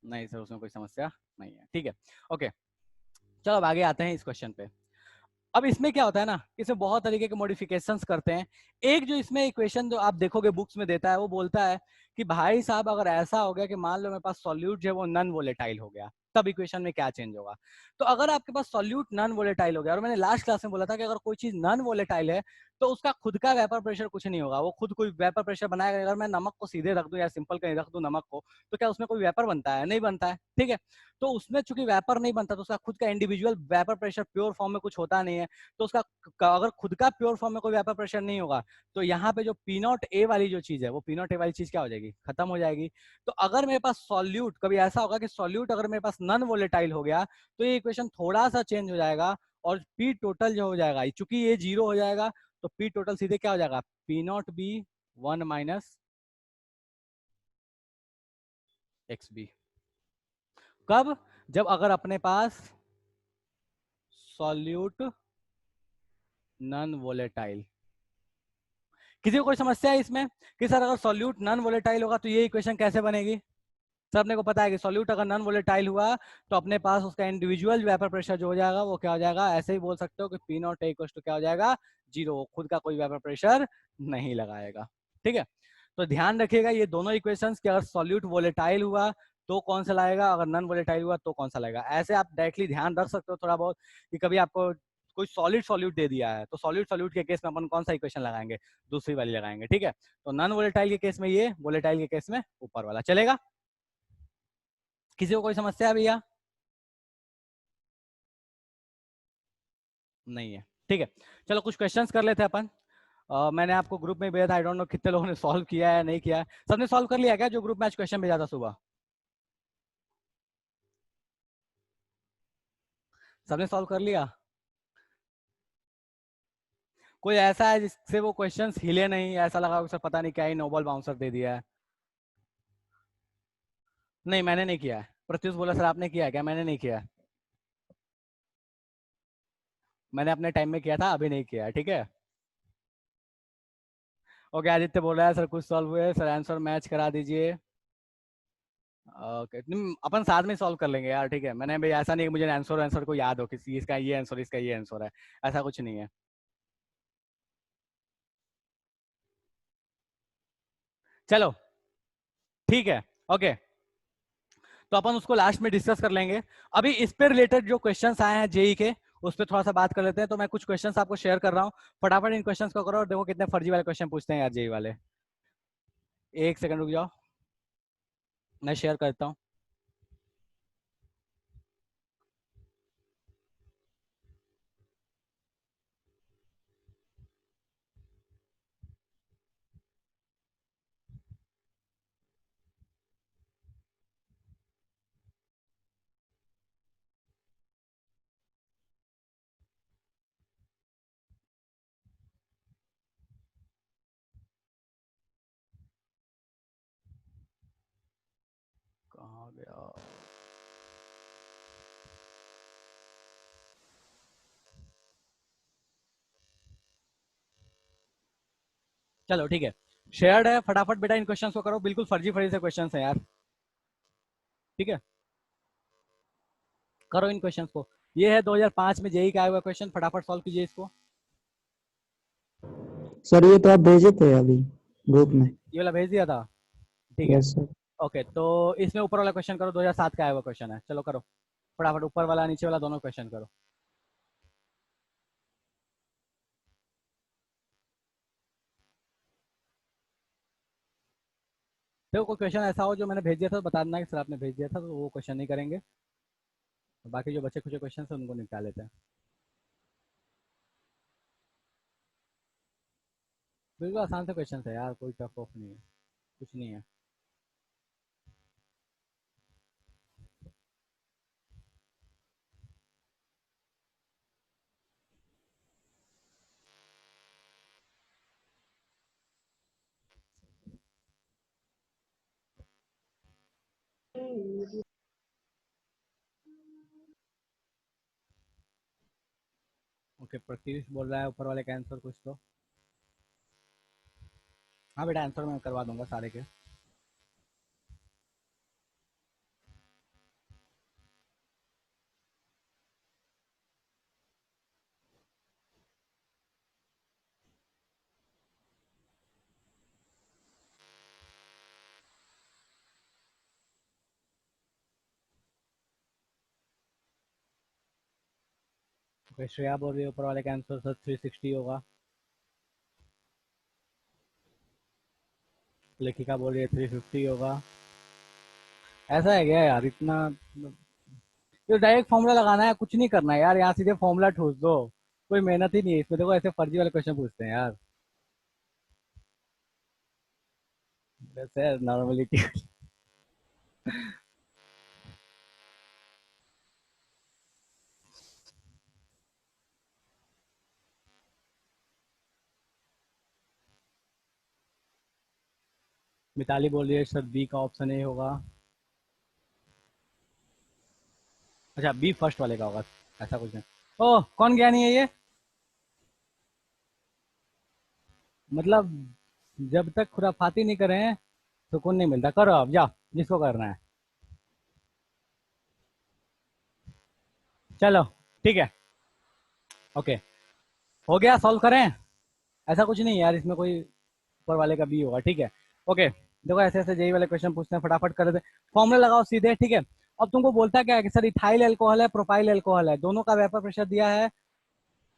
नहीं सर, उसमें कोई समस्या नहीं है। ठीक है, ओके, चलो अब आगे आते हैं इस क्वेश्चन पे। अब इसमें क्या होता है ना, इसमें बहुत तरीके के मॉडिफिकेशंस करते हैं। एक जो इसमें इक्वेशन जो आप देखोगे बुक्स में देता है, वो बोलता है कि भाई साहब अगर ऐसा हो गया कि मान लो मेरे पास सॉल्यूट जो है वो नॉन वोलेटाइल हो गया, तब इक्वेशन में क्या चेंज होगा। तो अगर आपके पास सॉल्यूट नॉन वोलेटाइल हो गया, और मैंने लास्ट क्लास में बोला था कि अगर कोई चीज नॉन वोलेटाइल है तो उसका खुद का वेपर प्रेशर कुछ नहीं होगा, वो खुद कोई वेपर प्रेशर बनाएगा। अगर मैं नमक को सीधे रख दूं या सिंपल कहीं रख दूं नमक को, तो क्या उसमें कोई वेपर बनता है? नहीं बनता है। ठीक है, तो उसमें चूंकि वेपर नहीं बनता तो उसका खुद का individual vapour pressure pure form में कुछ होता नहीं है। तो उसका अगर खुद का प्योर फॉर्म में कोई वेपर प्रेशर नहीं होगा, तो यहाँ पे जो पी नॉट ए वाली जो चीज है, वो पी नॉट ए वाली चीज क्या हो जाएगी? खत्म हो जाएगी। तो अगर मेरे पास सॉल्यूट, कभी ऐसा होगा कि सॉल्यूट अगर मेरे पास नॉन वोलेटाइल हो गया, तो ये इक्वेशन थोड़ा सा चेंज हो जाएगा, और पी टोटल जो हो जाएगा, चूंकि ये जीरो हो जाएगा, तो पी टोटल सीधे क्या हो जाएगा? P naught B 1 minus X B. कब? जब अगर अपने पास सॉल्यूट नॉन वोलेटाइल। किसी को कोई समस्या है इसमें कि सर अगर सॉल्यूट नॉन वोलेटाइल होगा तो ये इक्वेशन कैसे बनेगी? सर अपने को पता है कि सॉल्यूट अगर नॉन वोलेटाइल हुआ तो अपने पास उसका इंडिविजुअल वेपर प्रेशर जो हो जाएगा वो क्या हो जाएगा? ऐसे ही बोल सकते हो कि P naught A equal to क्या हो जाएगा? जीरो। खुद का कोई वेपर प्रेशर नहीं लगाएगा। ठीक है, तो ध्यान रखिएगा ये दोनों इक्वेशंस कि अगर सॉल्यूट वोलेटाइल हुआ तो कौन सा लाएगा, अगर नॉन वोलेटाइल हुआ तो कौन सा लाएगा। ऐसे आप डायरेक्टली ध्यान रख सकते हो थोड़ा बहुत कि कभी आपको कोई सॉलिड सॉल्यूट दे दिया है तो सॉलिड सॉल्यूट के केस में अपन कौन सा इक्वेशन लगाएंगे? दूसरी वाली लगाएंगे। ठीक है, तो नॉन वोलेटाइल के केस में ये, वोलेटाइल के केस में ऊपर वाला चलेगा। किसी को कोई समस्या है भैया? नहीं है। ठीक है, चलो कुछ क्वेश्चंस कर लेते हैं अपन। मैंने आपको ग्रुप में भेजा था, आई डोंट नो कितने लोगों ने सॉल्व किया है नहीं किया है। सबने सॉल्व कर लिया क्या जो ग्रुप में आज क्वेश्चन भेजा था सुबह? सबने सॉल्व कर लिया? कोई ऐसा है जिससे वो क्वेश्चंस हिले नहीं, ऐसा लगा उसे पता नहीं क्या ही नोबल बाउंसर दे दिया है? नहीं मैंने नहीं किया है। प्रत्युष बोला सर आपने किया है क्या? मैंने नहीं किया है। मैंने अपने टाइम में किया था, अभी नहीं किया है। ठीक है, ओके। आदित्य बोल रहा है सर कुछ सॉल्व हुए सर, आंसर मैच करा दीजिए। ओके, अपन साथ में सॉल्व कर लेंगे यार। ठीक है, मैंने भाई ऐसा नहीं कि मुझे आंसर आंसर को याद हो किसी इसका ये आंसर इसका ये आंसर है, ऐसा कुछ नहीं है। चलो ठीक है, ओके, तो अपन उसको लास्ट में डिस्कस कर लेंगे। अभी इस पे रिलेटेड जो क्वेश्चंस आए हैं जेई के, उस पर थोड़ा सा बात कर लेते हैं। तो मैं कुछ क्वेश्चंस आपको शेयर कर रहा हूँ, फटाफट इन क्वेश्चंस को करो और देखो कितने फर्जी वाले क्वेश्चन पूछते हैं यार जेई वाले। एक सेकंड रुक जाओ, मैं शेयर करता हूँ। कहाँ गया? चलो ठीक है, शेयर्ड है, फटाफट बेटा इन क्वेश्चंस को करो, बिल्कुल फर्जी फर्जी से क्वेश्चंस हैं यार। ठीक है, करो इन क्वेश्चंस को। ये है 2005 में जेई का आया हुआ क्वेश्चन, फटाफट सॉल्व कीजिए इसको। सर ये तो आप भेजे थे अभी ग्रुप में। ये वाला भेज दिया था? ठीक है, यस सर। ओके, तो इसमें ऊपर वाला क्वेश्चन करो, 2007 का आया हुआ क्वेश्चन है। चलो करो फटाफट, ऊपर वाला नीचे वाला दोनों क्वेश्चन करो। देखो कोई क्वेश्चन ऐसा हो जो मैंने भेज दिया था तो बता देना कि सर आपने भेज दिया था, तो वो क्वेश्चन नहीं करेंगे। बाकी जो बचे कुछ क्वेश्चन है उनको निपटा लेते हैं। बिल्कुल आसान से क्वेश्चन है यार, कोई टफ ऑफ नहीं है, कुछ नहीं है। ओके, प्रत्युष बोल रहा है ऊपर वाले का आंसर कुछ तो। हाँ बेटा, आंसर मैं करवा दूंगा सारे के। श्रेया बोल रही है ऊपर वाले का आंसर सर 360 होगा। लेखिका बोल रही है 350 होगा। ऐसा है क्या यार इतना? तो डायरेक्ट फॉर्मूला लगाना है, कुछ नहीं करना है यार, यहाँ सीधे फॉर्मूला ठूस दो। कोई मेहनत ही नहीं है इसमें। देखो ऐसे फर्जी वाले क्वेश्चन पूछते हैं यार। वैसे नॉर्मलिटी। मिताली बोल रही है सर बी का ऑप्शन ए होगा। अच्छा बी फर्स्ट वाले का होगा। ऐसा कुछ नहीं। ओह कौन ज्ञानी है ये? मतलब जब तक खुराफाती नहीं करें सुकून नहीं मिलता। करो अब जाओ जिसको करना है। चलो ठीक है। ओके हो गया, सॉल्व करें। ऐसा कुछ नहीं यार इसमें कोई ऊपर वाले का बी होगा। ठीक है ओके। देखो ऐसे ऐसे जेई वाले क्वेश्चन पूछते हैं, फटाफट कर देते। फॉर्मूला लगाओ सीधे। ठीक है अब तुमको बोलता क्या है कि सर इथाइल अल्कोहल है प्रोपाइल अल्कोहल है, दोनों का वेपर प्रेशर दिया है।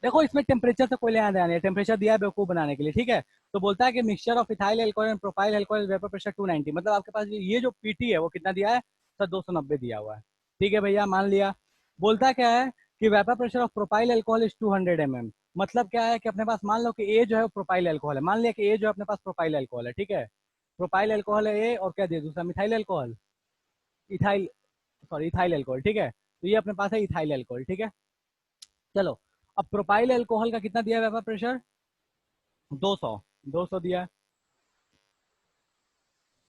देखो इसमें टेम्परेचर से कोई लेना देना नहीं है, टेम्परेचर दिया है बेवकूफ बनाने के लिए। ठीक है तो बोलता है कि mixture of ethyl alcohol and propyl alcohol vapour pressure 290, मतलब आपके पास ये जो पीटी है वो कितना दिया है सर? 290 दिया हुआ है। ठीक है भैया मान लिया। बोलता क्या है कि vapour pressure of propyl alcohol is 200 mm। मतलब क्या है कि अपने पास मान लो कि ए जो है प्रोपाइल अल्कोहल है, मान लिया कि ए जो है अपने पास प्रोपाइल अल्कोहल है। ठीक है प्रोपाइल अल्कोहल है ए, और क्या दिया दूसरा? Methyl alcohol, ethyl, sorry ethyl alcohol. ठीक है तो ये अपने पास है इथाइल अल्कोहल। ठीक है चलो अब प्रोपाइल अल्कोहल का कितना दिया है वेपर प्रेशर? 200। 200 दिया है।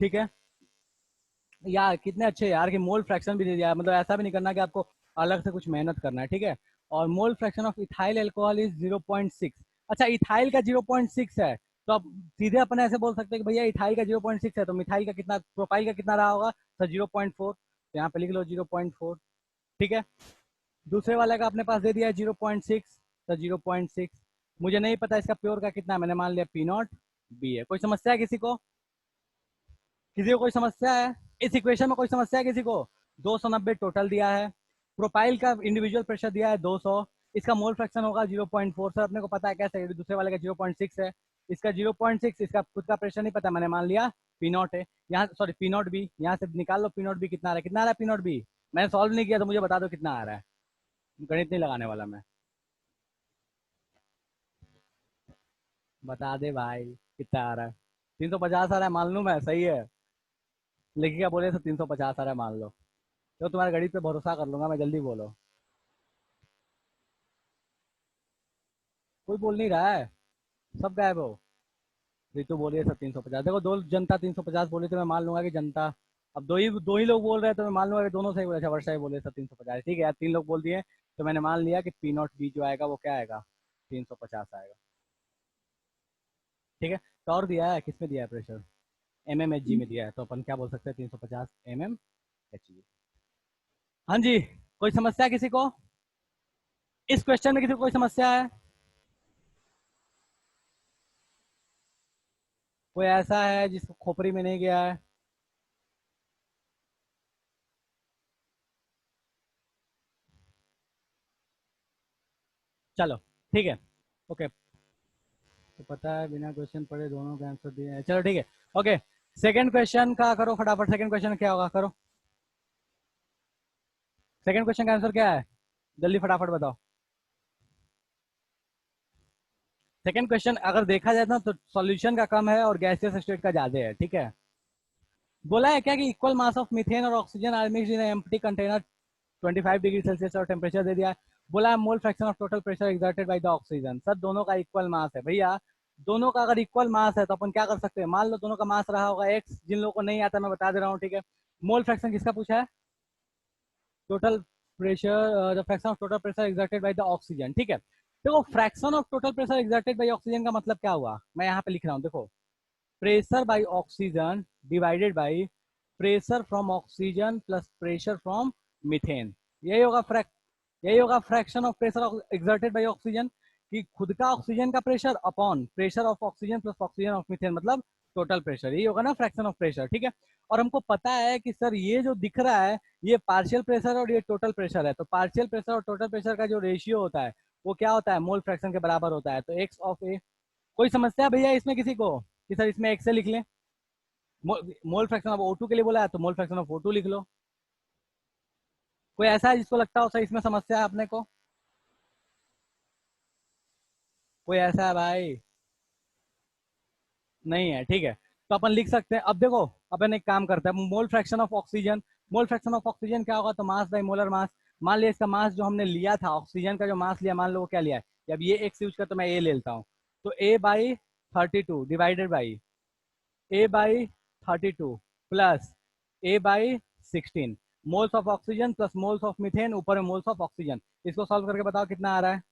ठीक है यार कितने अच्छे यार कि मोल फ्रैक्शन भी दे दिया है, मतलब ऐसा भी नहीं करना कि आपको अलग से कुछ मेहनत करना है। ठीक है और मोल fraction of ethyl alcohol is 0.6। अच्छा इथाइल का 0.6 है तो अब सीधे अपन ऐसे बोल सकते हैं कि भैया इथाइल का 0.6 है तो मिथाइल का कितना, प्रोपाइल का कितना रहा होगा सर? 0.4। तो यहाँ पे लिख लो 0.4। ठीक है दूसरे वाले का अपने पास दे दिया है 0.6 तो 0.6। मुझे नहीं पता इसका प्योर का कितना है, मैंने मान लिया पी नॉट बी है। कोई समस्या है किसी को? किसी को कोई समस्या है? इस इक्वेशन में कोई समस्या है किसी को? 290 टोटल दिया है। प्रोपाइल का इंडिविजुअल प्रेशर दिया है 200। इसका मोल फ्रैक्शन होगा 0.4। सर अपने को पता है कैसे? दूसरे वाले का 0.6 है, इसका 0.6, इसका खुद का प्रेशर नहीं पता, मैंने मान लिया पी नॉट है। यहाँ सॉरी पी नॉट बी, यहाँ से निकाल लो पी नॉट बी कितना आ रहा है, कितना आ रहा है पी नॉट बी? मैंने सॉल्व नहीं किया तो मुझे बता दो कितना आ रहा है, गणित नहीं लगाने वाला मैं। बता दे भाई कितना आ रहा है। 350 आ रहा है मान लूं मैं, सही है? लेखिका बोले तो 350 आ रहा है मान लो। तो तुम्हारे गणित पे भरोसा कर लूंगा मैं, जल्दी बोलो। कोई बोल नहीं रहा है, सब गायब हो। रितु बोलिए सब 350। देखो दो जनता 350 बोली तो मैं मान लूंगा कि जनता, अब दो ही लोग बोल रहे हैं तो मैं मान लूंगा कि दोनों सही बोले। अच्छा वर्षा ही बोले सब 350। ठीक है यार 3 लोग बोल दिए तो मैंने मान लिया कि पी नॉट बी जो आएगा वो क्या आएगा? 350 आएगा। ठीक है तो और दिया है किसमें दिया है pressure? M M H G में दिया है तो अपन क्या बोल सकते हैं? 350 एम एम एच जी। हाँ जी कोई समस्या है किसी को? इस क्वेश्चन में किसी को कोई समस्या है? कोई ऐसा है जिसको खोपड़ी में नहीं गया है? चलो ठीक है ओके। तो पता है बिना क्वेश्चन पढ़े दोनों के आंसर दिए हैं। चलो ठीक है ओके। सेकंड क्वेश्चन का करो फटाफट। सेकंड क्वेश्चन क्या होगा करो। सेकंड क्वेश्चन का आंसर क्या है? जल्दी फटाफट बताओ। सेकंड क्वेश्चन अगर देखा जाए ना तो सॉल्यूशन का कम है और गैसियस स्टेट का ज्यादा है। ठीक है बोला है क्या कि इक्वल मास ऑफ मीथेन और oxygen are mixed in empty container 25 degree Celsius और टेम्परेचर दे दिया है। बोला है mole fraction of total pressure exerted by the oxygen. Sir दोनों का इक्वल मास है भैया। दोनों का अगर इक्वल मास है तो अपन क्या कर सकते हैं? मान लो दोनों का मास रहा होगा एक्स, जिन लोगों को नहीं आता मैं बता दे रहा हूँ। ठीक है मोल फ्रैक्शन किसका पूछा है? Total pressure, the fraction of total pressure exerted by the oxygen. ठीक है देखो fraction of total pressure exerted by oxygen का मतलब क्या हुआ, मैं यहाँ पे लिख रहा हूँ देखो। Pressure by oxygen divided by pressure from oxygen plus pressure from methane. यही होगा यही होगा fraction of pressure exerted by oxygen, कि खुद का ऑक्सीजन का pressure upon pressure of oxygen plus oxygen of methane, मतलब टोटल प्रेशर। यही होगा ना फ्रैक्शन ऑफ प्रेशर। ठीक है और हमको पता है कि सर ये जो दिख रहा है ये पार्शियल प्रेशर और ये टोटल प्रेशर है, तो पार्शियल प्रेशर और टोटल प्रेशर का जो रेशियो होता है वो क्या होता है, मोल फ्रैक्शन के बराबर होता है। तो एक्स ऑफ ए, कोई समस्या भैया इसमें किसी को कि सर इसमें एक्स से लिख लें? मोल फ्रैक्शन ऑफ O2 के लिए बोला है तो मोल फ्रैक्शन ऑफ O2 लिख लो। कोई ऐसा है जिसको लगता हो सर इसमें समस्या है अपने को? कोई ऐसा है भाई? नहीं है, ठीक है। तो अपन लिख सकते हैं, अब देखो अपन एक काम करते हैं, मोल fraction of oxygen. Mole fraction of oxygen क्या होगा, तो मास बाई मोलर मास। मान लिया इसका मास जो हमने लिया था, ऑक्सीजन का जो मास लिया, मान लो वो क्या लिया है, अब ये एक्स यूज कर तो मैं ए ले लेता हूँ। तो A by 32 divided by A by 32 plus A by 16, moles of oxygen plus moles of methane, ऊपर में मोल्स ऑफ ऑक्सीजन। इसको सॉल्व करके बताओ कितना आ रहा है।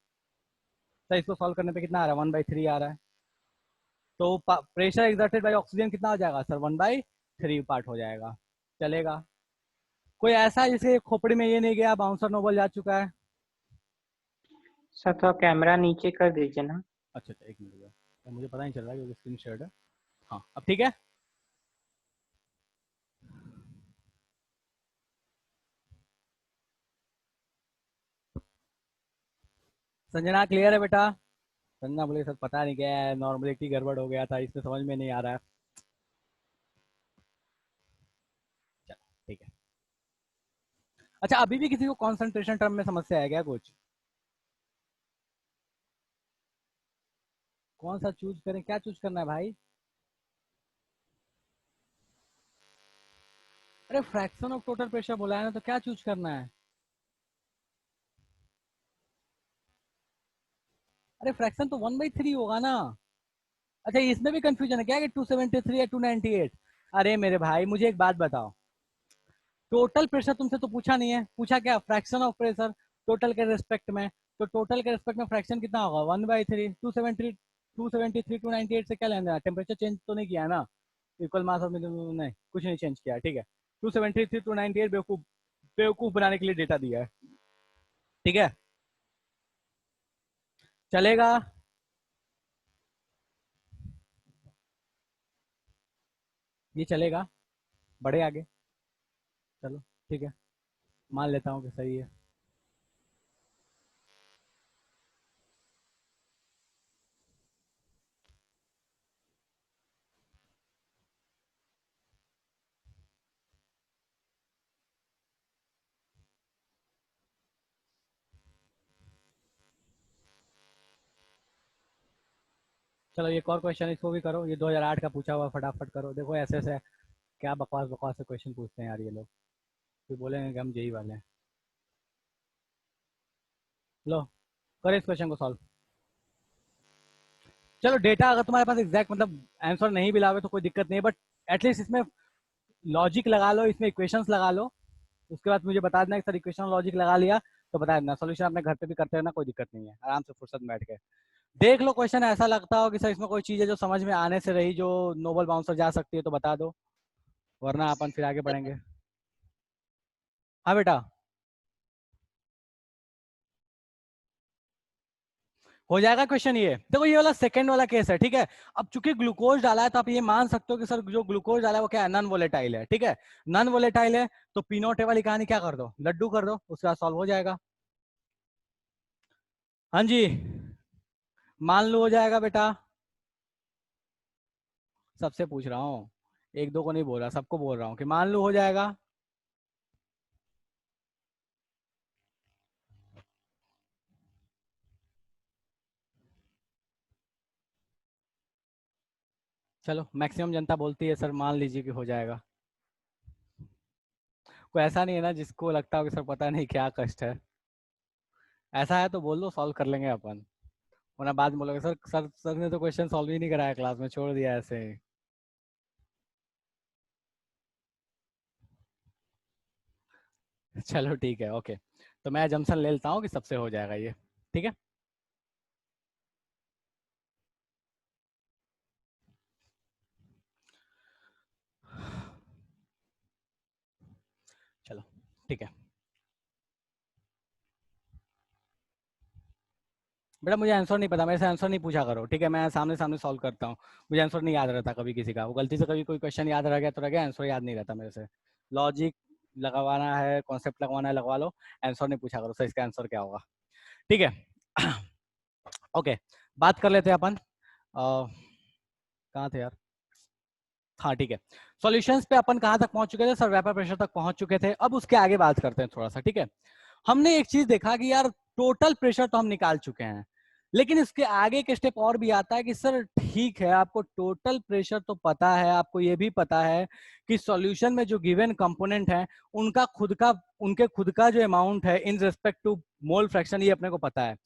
तो इसको सॉल्व करने पे कितना आ रहा है, 1/3 आ रहा है। तो प्रेशर एक्सर्टेड बाय ऑक्सीजन कितना हो जाएगा सर, 1/3 पार्ट हो जाएगा। चलेगा? कोई ऐसा है जिसके खोपड़ी में ये नहीं गया, बाउंसर नोबल जा चुका है? सर थोड़ा कैमरा नीचे कर दीजिए ना। अच्छा अच्छा, एक मिनट भैया, तो मुझे पता नहीं चल रहा है क्योंकि स्क्रीन शेयर है। हाँ अब ठीक है। संजना क्लियर है बेटा? संजना बोले सर पता नहीं क्या है, नॉर्मलिटी गड़बड़ हो गया था, इसमें समझ में नहीं आ रहा है। चलो ठीक है। अच्छा अभी भी किसी को कॉन्सेंट्रेशन टर्म में समस्या है क्या कुछ? कौन सा चूज करें, क्या चूज करना है भाई? अरे फ्रैक्शन ऑफ टोटल प्रेशर बोला है ना, तो क्या चूज करना है? अरे फ्रैक्शन तो 1/3 होगा ना। अच्छा इसमें भी कंफ्यूजन है क्या कि 273 या 298? अरे मेरे भाई मुझे एक बात बताओ, टोटल प्रेशर तुमसे तो पूछा नहीं है, पूछा क्या, फ्रैक्शन ऑफ प्रेशर टोटल के रेस्पेक्ट में। तो टोटल के रेस्पेक्ट में फ्रैक्शन कितना होगा, 1/3। 273 298 से क्या लेना, टेम्परेचर चेंज तो नहीं किया है ना, इक्वल मास ऑफ, नहीं कुछ नहीं चेंज किया, ठीक है। 273 298 बेवकूफ बेवकूफ बनाने के लिए डेटा दिया है, ठीक है। चलेगा? ये चलेगा? बढ़े आगे? चलो ठीक है, मान लेता हूँ कि सही है। चलो एक और क्वेश्चन इसको भी करो, ये 2008 का पूछा हुआ, फटाफट करो। देखो ऐसे ऐसे क्या बकवास बकवास से क्वेश्चन पूछते हैं यार ये लोग, फिर बोलेंगे कि हम जेई वाले हैं। लो करो इस क्वेश्चन को सॉल्व। चलो डेटा अगर तुम्हारे पास एग्जैक्ट मतलब आंसर नहीं भी लावे तो कोई दिक्कत नहीं है, बट एटलीस्ट इसमें लॉजिक लगा लो, इसमें इक्वेशंस लगा लो। उसके बाद मुझे बता देना कि सर इक्वेशन लॉजिक लगा लिया, तो बता देना। सोल्यूशन अपने घर पे भी करते रहना, कोई दिक्कत नहीं है, आराम से फुर्सत में बैठ के देख लो क्वेश्चन। ऐसा लगता हो कि सर इसमें कोई चीज़ है जो समझ में आने से रही, जो नोबल बाउंसर जा सकती है, तो बता दो, वरना अपन फिर आगे बढ़ेंगे। हाँ बेटा, हो जाएगा क्वेश्चन। ये देखो ये वाला सेकंड वाला केस है, ठीक है। अब चूंकि ग्लूकोज डाला है तो आप ये मान सकते हो कि सर जो ग्लूकोज डाला है वो क्या है, नॉन वोलेटाइल है, ठीक है। नॉन वोलेटाइल है तो पीनोटे वाली कहानी क्या कर दो, लड्डू कर दो, उसके बाद सॉल्व हो जाएगा। हाँ जी, मान लो हो जाएगा बेटा। सबसे पूछ रहा हूँ, एक दो को नहीं बोल रहा, सबको बोल रहा हूँ कि मान लो हो जाएगा। चलो मैक्सिमम जनता बोलती है सर मान लीजिए कि हो जाएगा। कोई ऐसा नहीं है ना जिसको लगता हो कि सर पता नहीं क्या कष्ट है? ऐसा है तो बोल दो, सॉल्व कर लेंगे अपन, वरना बाद में बोलोगे सर सर सर ने तो क्वेश्चन सॉल्व ही नहीं कराया क्लास में, छोड़ दिया ऐसे ही। चलो ठीक है, ओके। तो मैं जमसन ले लेता हूँ कि सबसे हो जाएगा ये, ठीक है। चलो ठीक है बेटा, मुझे आंसर नहीं पता, मेरे से आंसर नहीं पूछा करो, ठीक है। मैं सामने सामने सॉल्व करता हूँ, मुझे आंसर नहीं याद रहता कभी किसी का, वो गलती से कभी कोई क्वेश्चन याद रह गया तो रह गया, आंसर याद नहीं रहता मेरे से। लॉजिक लगवाना है, कॉन्सेप्ट लगवाना है, लगवा लो, आंसर नहीं पूछा करो सर इसका आंसर क्या होगा, ठीक है। ओके, बात कर लेते हैं अपन। कहाँ थे यार? हाँ ठीक है, सॉल्यूशंस पे अपन कहाँ तक पहुंच चुके थे सर? वेपर प्रेशर तक पहुंच चुके थे। अब उसके आगे बात करते हैं थोड़ा सा, ठीक है। हमने एक चीज देखा कि यार टोटल प्रेशर तो हम निकाल चुके हैं, लेकिन इसके आगे के स्टेप और भी आता है कि सर ठीक है, आपको टोटल प्रेशर तो पता है, आपको ये भी पता है कि सॉल्यूशन में जो गिवन कंपोनेंट है उनके खुद का जो अमाउंट है in respect to mole fraction, ये अपने को पता है,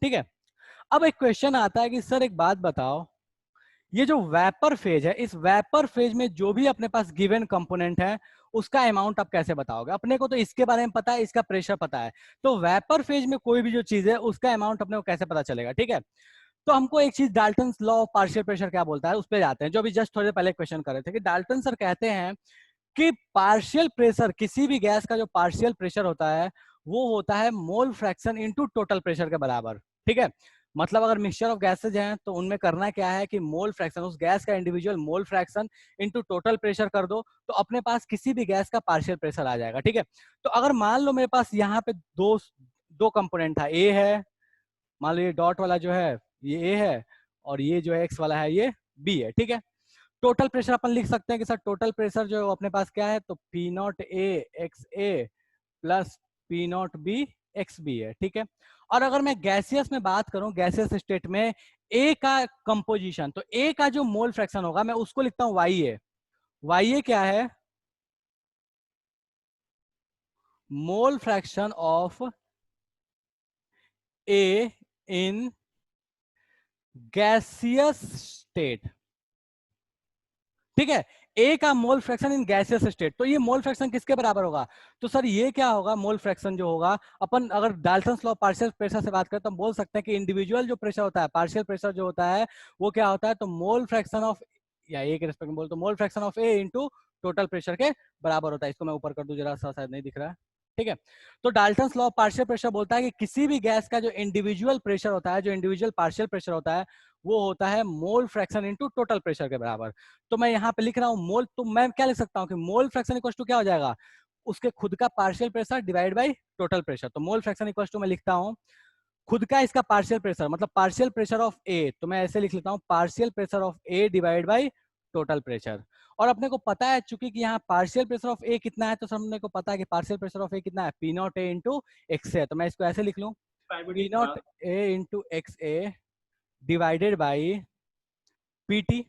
ठीक है। अब एक क्वेश्चन आता है कि सर एक बात बताओ, ये जो वेपर फेज है, इस वेपर फेज में जो भी अपने पास गिवन कंपोनेंट है उसका अमाउंट आप कैसे बताओगे? अपने को तो इसके बारे में पता है, इसका प्रेशर पता है, तो वेपर फेज में कोई भी जो चीज है उसका अमाउंट अपने को कैसे पता चलेगा? ठीक है, तो हमको एक चीज Dalton's law of partial pressure क्या बोलता है उस पर जाते हैं, जो अभी जस्ट थोड़ी देर पहले क्वेश्चन कर रहे थे कि डाल्टन सर कहते हैं कि पार्शियल प्रेशर, किसी भी गैस का जो पार्शियल प्रेशर होता है वो होता है mole fraction into total pressure के बराबर, ठीक है। मतलब अगर मिक्सचर ऑफ गैसेज हैं तो उनमें करना क्या है कि मोल फ्रैक्शन, उस गैस का individual mole fraction into total pressure कर दो, तो अपने पास किसी भी गैस का पार्शियल प्रेशर आ जाएगा, ठीक है। तो अगर मान लो मेरे पास यहाँ पे दो दो कंपोनेंट था, ए है, मान लो ये डॉट वाला जो है ये ए है, और ये जो है एक्स वाला है ये बी है, ठीक है। टोटल प्रेशर अपन लिख सकते हैं कि सर टोटल प्रेशर जो अपने पास क्या है, तो P naught A X A plus P naught B X B है, ठीक है। और अगर मैं गैसियस में बात करूं, गैसियस स्टेट में ए का कंपोजिशन, तो ए का जो मोल फ्रैक्शन होगा मैं उसको लिखता हूं वाई ए। वाई ए क्या है? Mole fraction of A in gaseous state, ठीक है। ए का mole fraction in gaseous state, तो ये मोल फ्रैक्शन किसके बराबर होगा? तो सर ये क्या होगा? मोल फ्रैक्शन जो होगा, अपन अगर डाल्टन्स लॉ पार्शियल प्रेशर से बात करें तो हम बोल सकते हैं कि इंडिविजुअल जो प्रेशर होता है, पार्शियल प्रेशर जो होता है वो क्या होता है, तो मोल फ्रैक्शन ऑफ, या ए के रिस्पेक्ट में बोल तो मोल fraction of A into total pressure के बराबर होता है। इसको मैं ऊपर कर दूं जरा सा, शायद नहीं दिख रहा है, ठीक है। तो डाल्टन्स लॉ पार्शियल प्रेशर बोलता है कि किसी भी गैस का जो इंडिविजुअल प्रेशर होता है, जो इंडिविजुअल पार्शियल प्रेशर होता है, वो होता है mole fraction into total pressure के बराबर। तो मैं यहाँ पे लिख रहा हूँ मोल, तो मैं क्या लिख सकता हूँ कि मोल फ्रैक्शन इक्वल टू क्या हो जाएगा, उसके खुद का partial pressure divide by total pressure. तो मोल फ्रैक्शन इक्वल टू मैं लिखता हूँ खुद का इसका पार्शियल प्रेशर, मतलब पार्शियल प्रेशर ऑफ ए, तो मैं ऐसे लिख लेता हूँ partial pressure of A divide by total pressure. और अपने को पता है चूंकि कि यहाँ पार्शियल प्रेशर ऑफ ए कितना है, तो हमने को पता है कि पार्शियल प्रेशर ऑफ ए कितना है, P naught A into X A. तो मैं इसको ऐसे लिख लूँ, P naught A into X A divided by P T.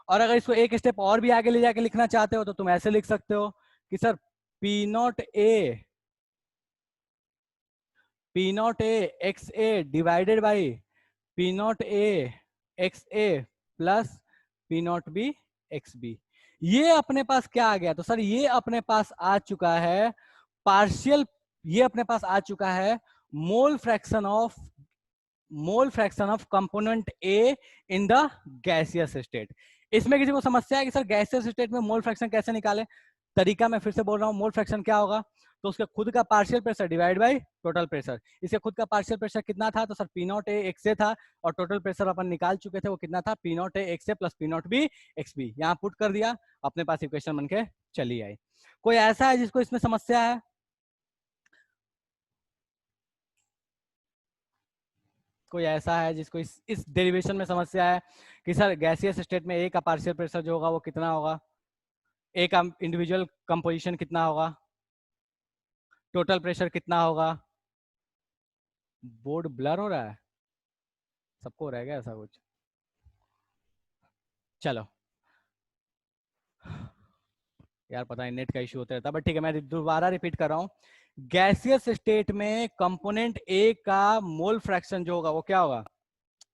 और अगर इसको एक स्टेप और भी आगे ले जाके लिखना चाहते हो तो तुम ऐसे लिख सकते हो कि sir P naught A X A divided by P naught A X A plus P naught B X B. ये अपने पास क्या आ गया, तो सर ये अपने पास आ चुका है पार्शियल, ये अपने पास आ चुका है mole fraction of component A in the gaseous state. इसमें किसी को समस्या है कि सर गैसियस स्टेट में मोल फ्रैक्शन कैसे निकाले? तरीका मैं फिर से बोल रहा हूँ, मोल फ्रैक्शन क्या होगा, तो उसके खुद का partial pressure divide by total pressure. इसके खुद का पार्शियल प्रेशर कितना था, तो sir P naught A X A था, और टोटल प्रेशर अपन निकाल चुके थे वो कितना था, P naught A X A plus P naught B X B. यहाँ पुट कर दिया, अपने पास इक्वेशन बन के चली आई। कोई ऐसा है जिसको इसमें समस्या है? कोई ऐसा है जिसको इस डेरिवेशन में समस्या है कि सर गैसियस स्टेट में ए का पार्शियल प्रेशर जो होगा वो कितना होगा, ए का इंडिविजुअल कंपोजिशन कितना होगा, टोटल प्रेशर कितना होगा? बोर्ड ब्लर हो रहा है, सबको रह गया ऐसा कुछ? चलो यार, पता नहीं नेट का इश्यू होता रहता, बट ठीक है, मैं दोबारा रिपीट कर रहा हूँ। गैसियस स्टेट में कंपोनेंट ए का मोल फ्रैक्शन जो होगा वो क्या होगा,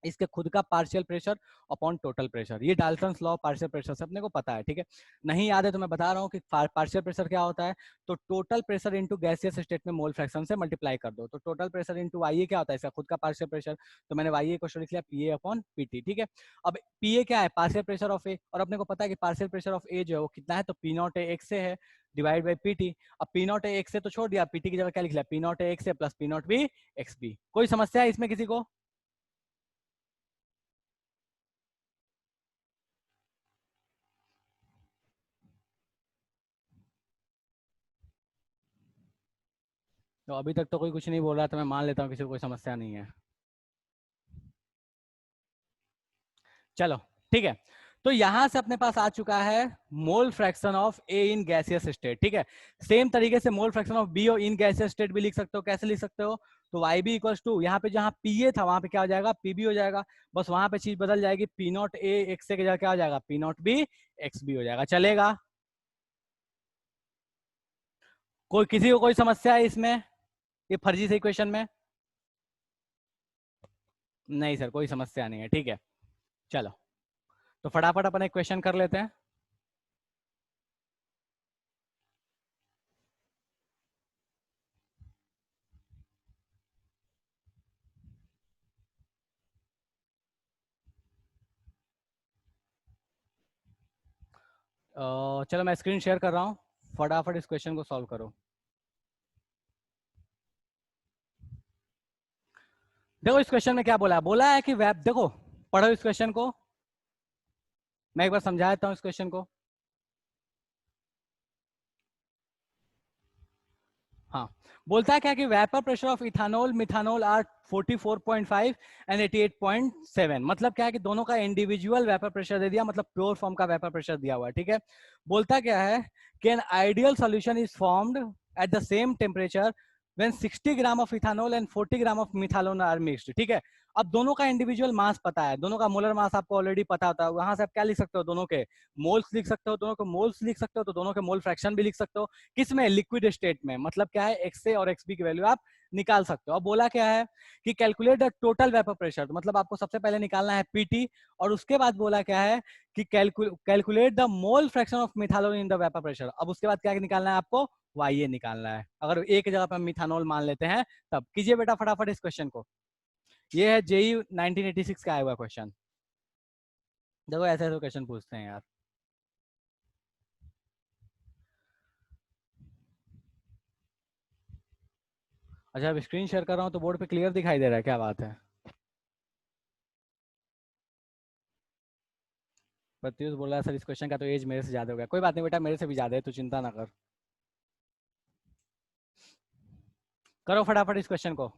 इसके खुद का partial pressure upon total pressure. ये डाल्टन्स लॉ पार्शियल प्रेशर से अपने को पता है, ठीक है। नहीं याद है तो मैं बता रहा हूँ कि पार्शियल प्रेशर क्या होता है, तो total pressure into gaseous state में मोल फ्रैक्शन से मल्टीप्लाई कर दो, तो टोटल प्रेशर इनटू वाई क्या होता है, इसका खुद का पार्शियल प्रेशर, तो मैंने वाई क्वेश्चन लिख लिया P A upon P T, ठीक है। अब पी ए क्या है, पार्शियल प्रेशर ऑफ ए, और अपने को पता है कि पार्शियल प्रेशर ऑफ ए जो है वो कितना है, तो पी नॉट ए एक्स से है डिवाइड बाई पी टी। अब पी नॉट ए एक्स से तो छोड़ दिया, पी टी की जगह क्या लिख लिया, पी नॉट ए एक्स से plus P naught B X B. कोई समस्या है इसमें किसी को? तो अभी तक तो कोई कुछ नहीं बोल रहा, तो मैं मान लेता हूँ किसी को कोई समस्या नहीं है। चलो ठीक है, तो यहां से अपने पास आ चुका है mole fraction of A in gaseous state. ठीक है, सेम तरीके से मोल fraction of be in gaseous state भी लिख सकते हो। कैसे लिख सकते हो? तो वाई बी इक्वल्स टू, यहाँ पे जहां पी ए था वहां पे क्या हो जाएगा, पी बी हो जाएगा। बस वहां पे चीज बदल जाएगी, P naught A X A की जगह क्या हो जाएगा, P naught B X B हो जाएगा। चलेगा? कोई किसी को कोई समस्या है इसमें, ये फर्जी से इक्वेशन में? नहीं सर, कोई समस्या नहीं है। ठीक है, चलो तो फटाफट अपन एक क्वेश्चन कर लेते हैं। चलो मैं स्क्रीन शेयर कर रहा हूँ, फटाफट इस क्वेश्चन को सॉल्व करो। देखो इस क्वेश्चन में क्या बोला है, बोला है कि वेब, देखो पढ़ो इस क्वेश्चन को, मैं एक बार समझा देता हूँ इस क्वेश्चन को। हाँ, बोलता है क्या कि vapour pressure of ethanol methanol are 44.5 and 88.7। मतलब क्या है कि दोनों का इंडिविजुअल वेपर प्रेशर दे दिया, मतलब प्योर फॉर्म का वेपर प्रेशर दिया हुआ है। ठीक है, बोलता क्या है कि an ideal solution is formed at the same temperature when 60 gram of ethanol and 40 gram of methanol are mixed. ठीक है, अब दोनों का इंडिविजुअल मास पता है, दोनों का मोलर मास आपको ऑलरेडी पता होता है, वहां से आप क्या लिख सकते हो, दोनों के मोल्स लिख सकते हो, दोनों के मोल्स लिख सकते हो, तो दोनों के मोल फ्रैक्शन भी लिख सकते हो। किसमें? लिक्विड स्टेट में। मतलब क्या है, एक्स ए और एक्स बी की वैल्यू आप निकाल सकते हो। अब बोला क्या है कि calculate the total vapour pressure, तो मतलब आपको सबसे पहले निकालना है पीटी, और उसके बाद बोला क्या है कि calculate the mole fraction of methanol in the vapour pressure. अब उसके बाद क्या निकालना है आपको, वाई ए निकालना है। अगर ए की जगह पर मिथानोल मान लेते हैं तब। कीजिए बेटा फटाफट इस क्वेश्चन को, ये है जेई 1986 का आया हुआ क्वेश्चन। देखो ऐसे ऐसे क्वेश्चन पूछते हैं यार। अच्छा, अब स्क्रीन शेयर कर रहा हूँ तो बोर्ड पे क्लियर दिखाई दे रहा है, क्या बात है। प्रत्युष बोल रहा है सर इस क्वेश्चन का तो एज मेरे से ज्यादा हो गया। कोई बात नहीं बेटा, मेरे से भी ज्यादा है, तू चिंता ना कर। करो फटाफट इस क्वेश्चन को।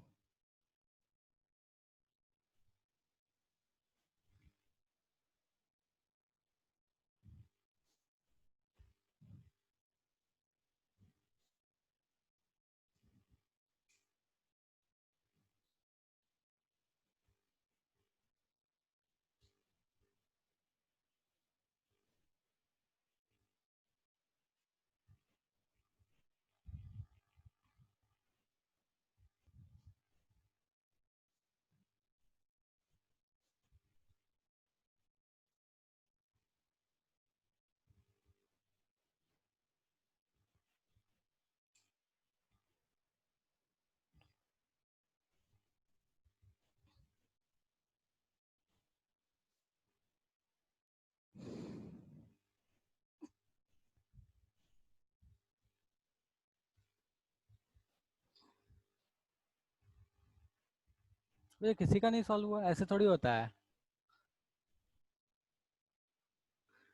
ये किसी का नहीं सॉल्व हुआ, ऐसे थोड़ी होता है।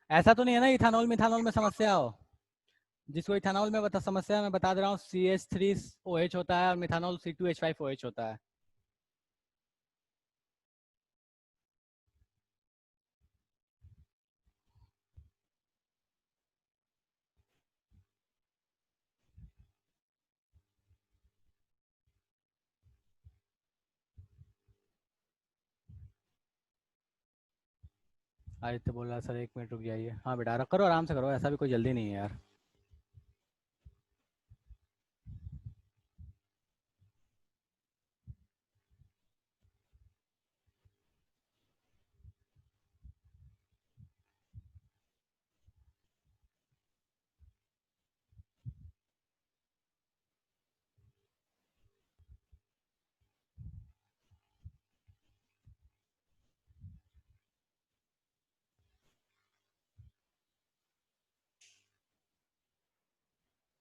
ऐसा तो नहीं है ना इथानॉल मिथानॉल में समस्या हो। जिसको इथानॉल में बता समस्या है, मैं बता दे रहा हूँ, CH3OH होता है और मिथानॉल C2H5OH होता है। आदित्य बोल रहा है सर 1 मिनट रुक जाइए। हाँ बेटा रख करो, आराम से करो, ऐसा भी कोई जल्दी नहीं है यार।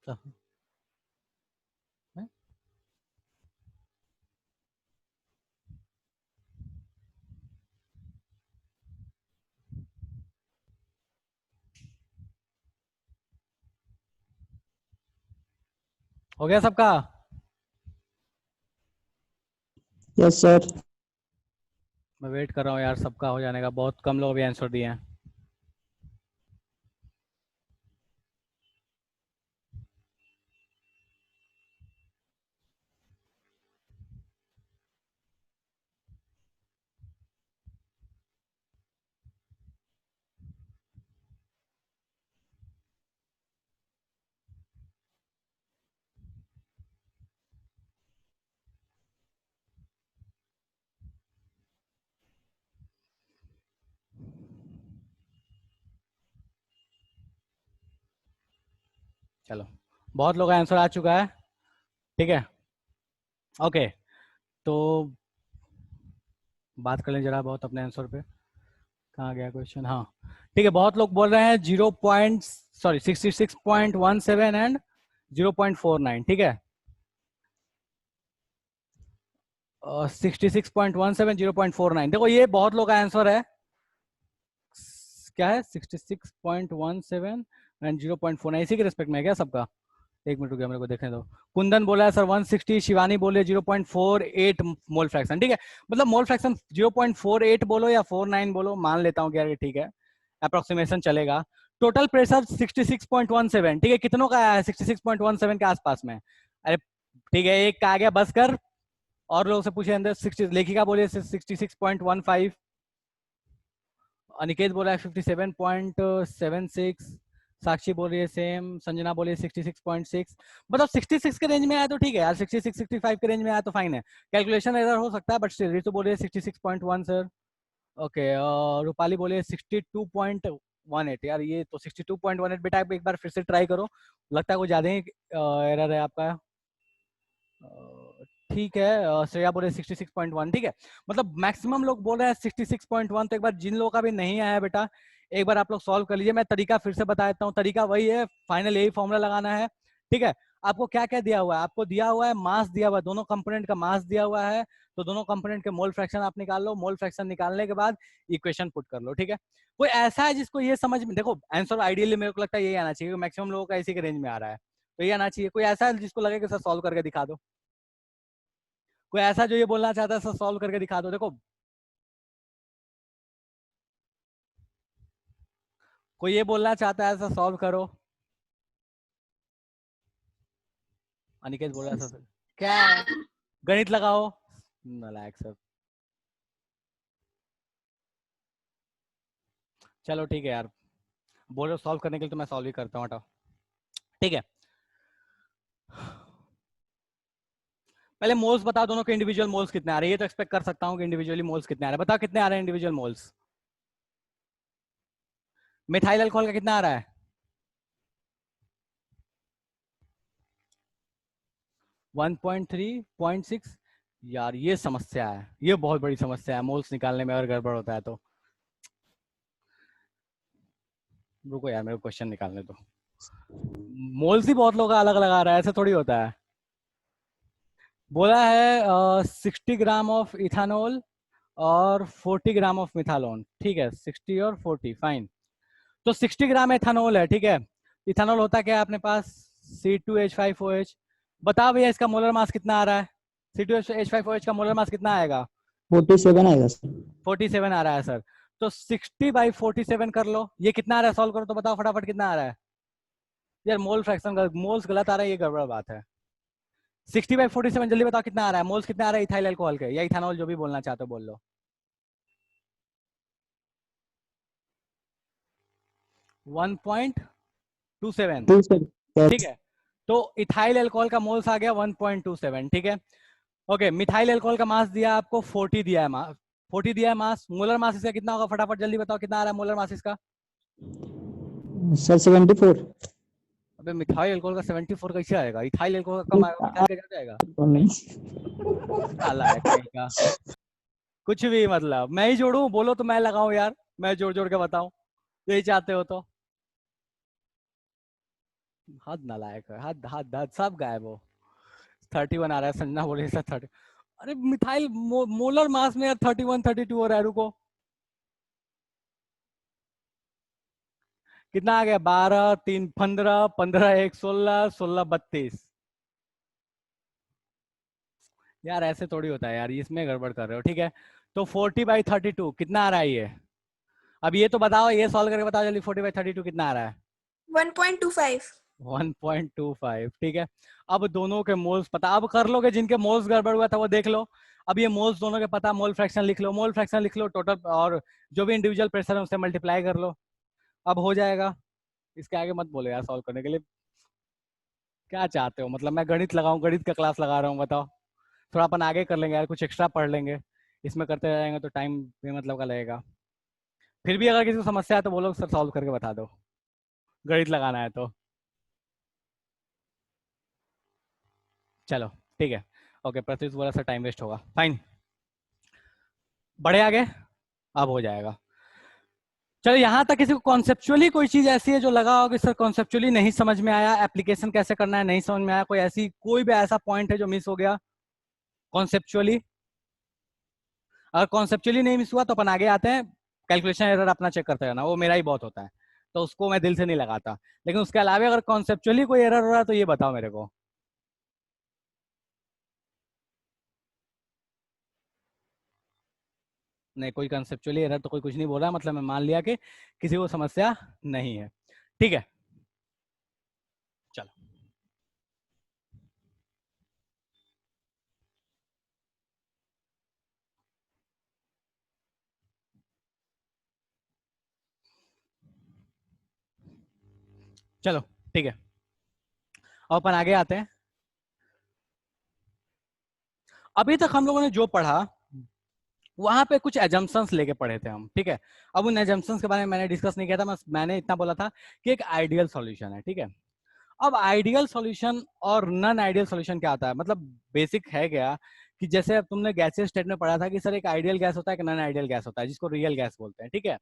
तो, हैं? हो गया सबका? Yes sir. मैं वेट कर रहा हूँ यार सबका हो जाने का, बहुत कम लोग भी आंसर दिए हैं। चलो बहुत लोग का आंसर आ चुका है, ठीक है। ओके, तो बात कर लें जरा बहुत अपने आंसर पे। कहाँ गया क्वेश्चन? हाँ ठीक है, बहुत लोग बोल रहे हैं 66.17 एंड 0.49, ठीक है। 66.17 0.49, देखो ये बहुत लोग का आंसर है। क्या है? 66.17 एंड 0.49, इसी के रिस्पेक्ट में है क्या सबका? एक मिनट रुकिए, मेरे को देखने दो। कुंदन बोला है सर 160, शिवानी बोले 0.48 मोल फ्रैक्शन, ठीक है। मतलब मोल फ्रैक्शन 0.48 बोलो या 49 बोलो, मान लेता हूँ कि यार ठीक है, अप्रोक्सीमेशन चलेगा। टोटल प्रेशर 66.17, ठीक है। कितनों का आया है 66.17 के आसपास में? अरे ठीक है, एक का आ गया, बस कर। और लोगों से पूछे अंदर 60, लेखिका बोले 66.15, अनिकेत बोला है 57.76, साक्षी बोल रही है सेम, संजना बोली है 66.6। मतलब 66 के रेंज में आया तो ठीक है यार, 66 65 के रेंज में आया तो फाइन है। कैलकुलेशन एरर हो सकता है बट स्टिल। रितु बोल रही है 66.1 सर। ओके, रूपाली बोले 62.18, यार ये तो 62.18 बेटा, आप एक बार फिर से ट्राई करो, लगता है कुछ ज्यादा ही एरर है आपका। ठीक है, श्रेया बोले 66.1, ठीक है। मतलब मैक्सिमम लोग बोल रहे हैं 66.1, तो एक बार जिन लोगों का भी नहीं आया बेटा, एक बार आप लोग सॉल्व कर लीजिए। मैं तरीका फिर से बता देता हूँ, तरीका वही है, फाइनल यही फॉर्मूला लगाना है, ठीक है। आपको क्या क्या दिया हुआ है? आपको दिया हुआ है मास, दिया हुआ है दोनों कंपोनेंट का मास दिया हुआ है, तो दोनों कंपोनेंट के मोल फ्रैक्शन आप निकाल लो। मोल फ्रैक्शन निकालने के बाद इक्वेशन पुट कर लो, ठीक है। कोई ऐसा है जिसको ये समझ में, देखो आंसर आइडियली मेरे को लगता है यही आना चाहिए, मैक्सिमम लोगों का इसी के रेंज में आ रहा है, तो ये आना चाहिए। कोई ऐसा है जिसको लगे कि सर सॉल्व करके दिखा दो? कोई ऐसा जो ये बोलना चाहता है सर सॉल्व करके दिखा दो? देखो कोई ये बोलना चाहता है सर सॉल्व करो। अनिकेत बोल रहा है सर क्या है? गणित लगाओ, नालायक सर। चलो ठीक है यार, बोलो सॉल्व करने के लिए तो मैं सॉल्व ही करता हूँ, हटाओ, ठीक है। पहले मोल्स बताओ, दोनों के इंडिविजुअल मोल्स कितने आ रहे हैं? ये तो एक्सपेक्ट कर सकता हूँ कि इंडिविजुअली मोल्स कितने आ रहे हैं। बताओ कितने आ रहे हैं इंडिविजुअल मोल्स? मिथाइल अल्कोहल का कितना आ रहा है? 1.3, 0.6। यार ये समस्या है, ये बहुत बड़ी समस्या है मोल्स निकालने में, अगर गड़बड़ होता है तो। रुको यार, मेरे को क्वेश्चन निकालने दो। मोल्स ही बहुत लोग अलग अलग आ रहा है, ऐसा थोड़ी होता है। बोला है 60 ग्राम ऑफ इथानॉल और 40 ग्राम ऑफ मिथालोन, ठीक है। 60 और 40, फाइन। तो 60 ग्राम एथानॉल है, ठीक है। इथानॉल होता क्या है अपने पास? C2H5OH। बताओ भैया इसका मोलर मास कितना आ रहा है? C2H5OH का मोलर मास कितना आएगा? 47 आएगा सर। 47 आ रहा है सर। तो 60/47 कर लो, ये कितना आ रहा है? सॉल्व करो तो बताओ फटाफट कितना आ रहा है। यार मोल फ्रैक्शन का मोल्स गलत आ रहा है, ये गड़बड़ बात है। 60/47 जल्दी बताओ कितना आ रहा है, मोल्स कितना आ रहा है इथाइल अल्कोहल के, या इथानॉल, जो भी बोलना चाहते हो बोल लो। 1.27, 27। ठीक यस। है। तो इथाइल अल्कोहल का मोल्स आ गया 1.27, ठीक है। ओके, मिथाइल अल्कोहल का मास दिया आपको 40 दिया है, मास 40 दिया है मास। मोलर मास इसका कितना होगा? फटाफट जल्दी बताओ कितना आ रहा है मोलर मास इसका? सर 74। अबे मिथाइल अल्कोहल का 74 कैसे आएगा? इथाइल अल्कोहल का कम आएगा, मिथाइल का ज्यादा आएगा। नहीं। साला है कहीं का, कुछ भी मतलब। मैं ही जोड़ू, बोलो तो मैं लगाऊं यार, मैं जोड़ जोड़ के बताऊं, यही चाहते हो तो? हद नालायक है, हद हद हद, सब गायब हो। 31 आ रहा है, संजना बोले सर 30। अरे मिथाइल मोलर मास में यार 31 32 हो रहा है, रुको। कितना आ गया? 12 3 15, 15 1 16, 16 32। यार ऐसे थोड़ी होता है यार, इसमें गड़बड़ कर रहे हो। ठीक है, तो 40/32 कितना आ रहा है ये? अब ये तो बताओ, ये सॉल्व करके बताओ जल्दी, 40/32 कितना आ रहा है? 1.25। 1.25। ठीक है, अब दोनों के मोल्स पता, अब कर लोगे, जिनके मोल्स गड़बड़ हुआ था वो देख लो। अब ये मोल्स दोनों के पता, मोल फ्रैक्शन लिख लो, मोल फ्रैक्शन लिख लो टोटल, और जो भी इंडिविजुअल प्रेशर है उससे मल्टीप्लाई कर लो, अब हो जाएगा। इसके आगे मत बोलो यार सॉल्व करने के लिए। क्या चाहते हो, मतलब मैं गणित लगाऊं, गणित का क्लास लगा रहा हूँ, बताओ। थोड़ा अपन आगे कर लेंगे यार, कुछ एक्स्ट्रा पढ़ लेंगे, इसमें करते रहेंगे तो टाइम भी मतलब का लगेगा। फिर भी अगर किसी को समस्या है तो बोलो सर, सॉल्व करके बता दो, गणित लगाना है तो। चलो ठीक है, ओके, प्रत्युष बोला सर टाइम वेस्ट होगा, फाइन, बढ़े आगे, अब हो जाएगा। चलो यहाँ तक किसी को कॉन्सेप्चुअली कोई चीज ऐसी है जो लगा हो कि सर कॉन्सेप्चुअली नहीं समझ में आया, एप्लीकेशन कैसे करना है नहीं समझ में आया, कोई भी ऐसा पॉइंट है जो मिस हो गया कॉन्सेप्चुअली? अगर कॉन्सेप्चुअली नहीं मिस हुआ तो अपन आगे आते हैं, कैलकुलेशन एरर अपना चेक करते रहना, वो मेरा ही बहुत होता है, तो उसको मैं दिल से नहीं लगाता। लेकिन उसके अलावा अगर कॉन्सेप्चुअली कोई एरर हो रहा है तो ये बताओ मेरे को। नहीं, कोई कंसेप्चुअली एरर तो कोई कुछ नहीं बोल रहा, मतलब मैं मान लिया कि किसी को समस्या नहीं है। ठीक है, चलो चलो ठीक है, अब अपन आगे आते हैं। अभी तक हम लोगों ने जो पढ़ा वहां पे कुछ एजम्पशंस लेके पढ़े थे हम, ठीक है। अब उन एजम्पशंस के बारे में मैंने डिस्कस नहीं किया था, मैंने इतना बोला था कि एक आइडियल सॉल्यूशन है, ठीक है। अब आइडियल सॉल्यूशन और नॉन आइडियल सॉल्यूशन क्या होता है, मतलब बेसिक है क्या कि जैसे अब तुमने गैसेस स्टेट में पढ़ा था कि सर एक आइडियल गैस होता है, एक नॉन आइडियल गैस होता है, जिसको रियल गैस बोलते हैं, ठीक है।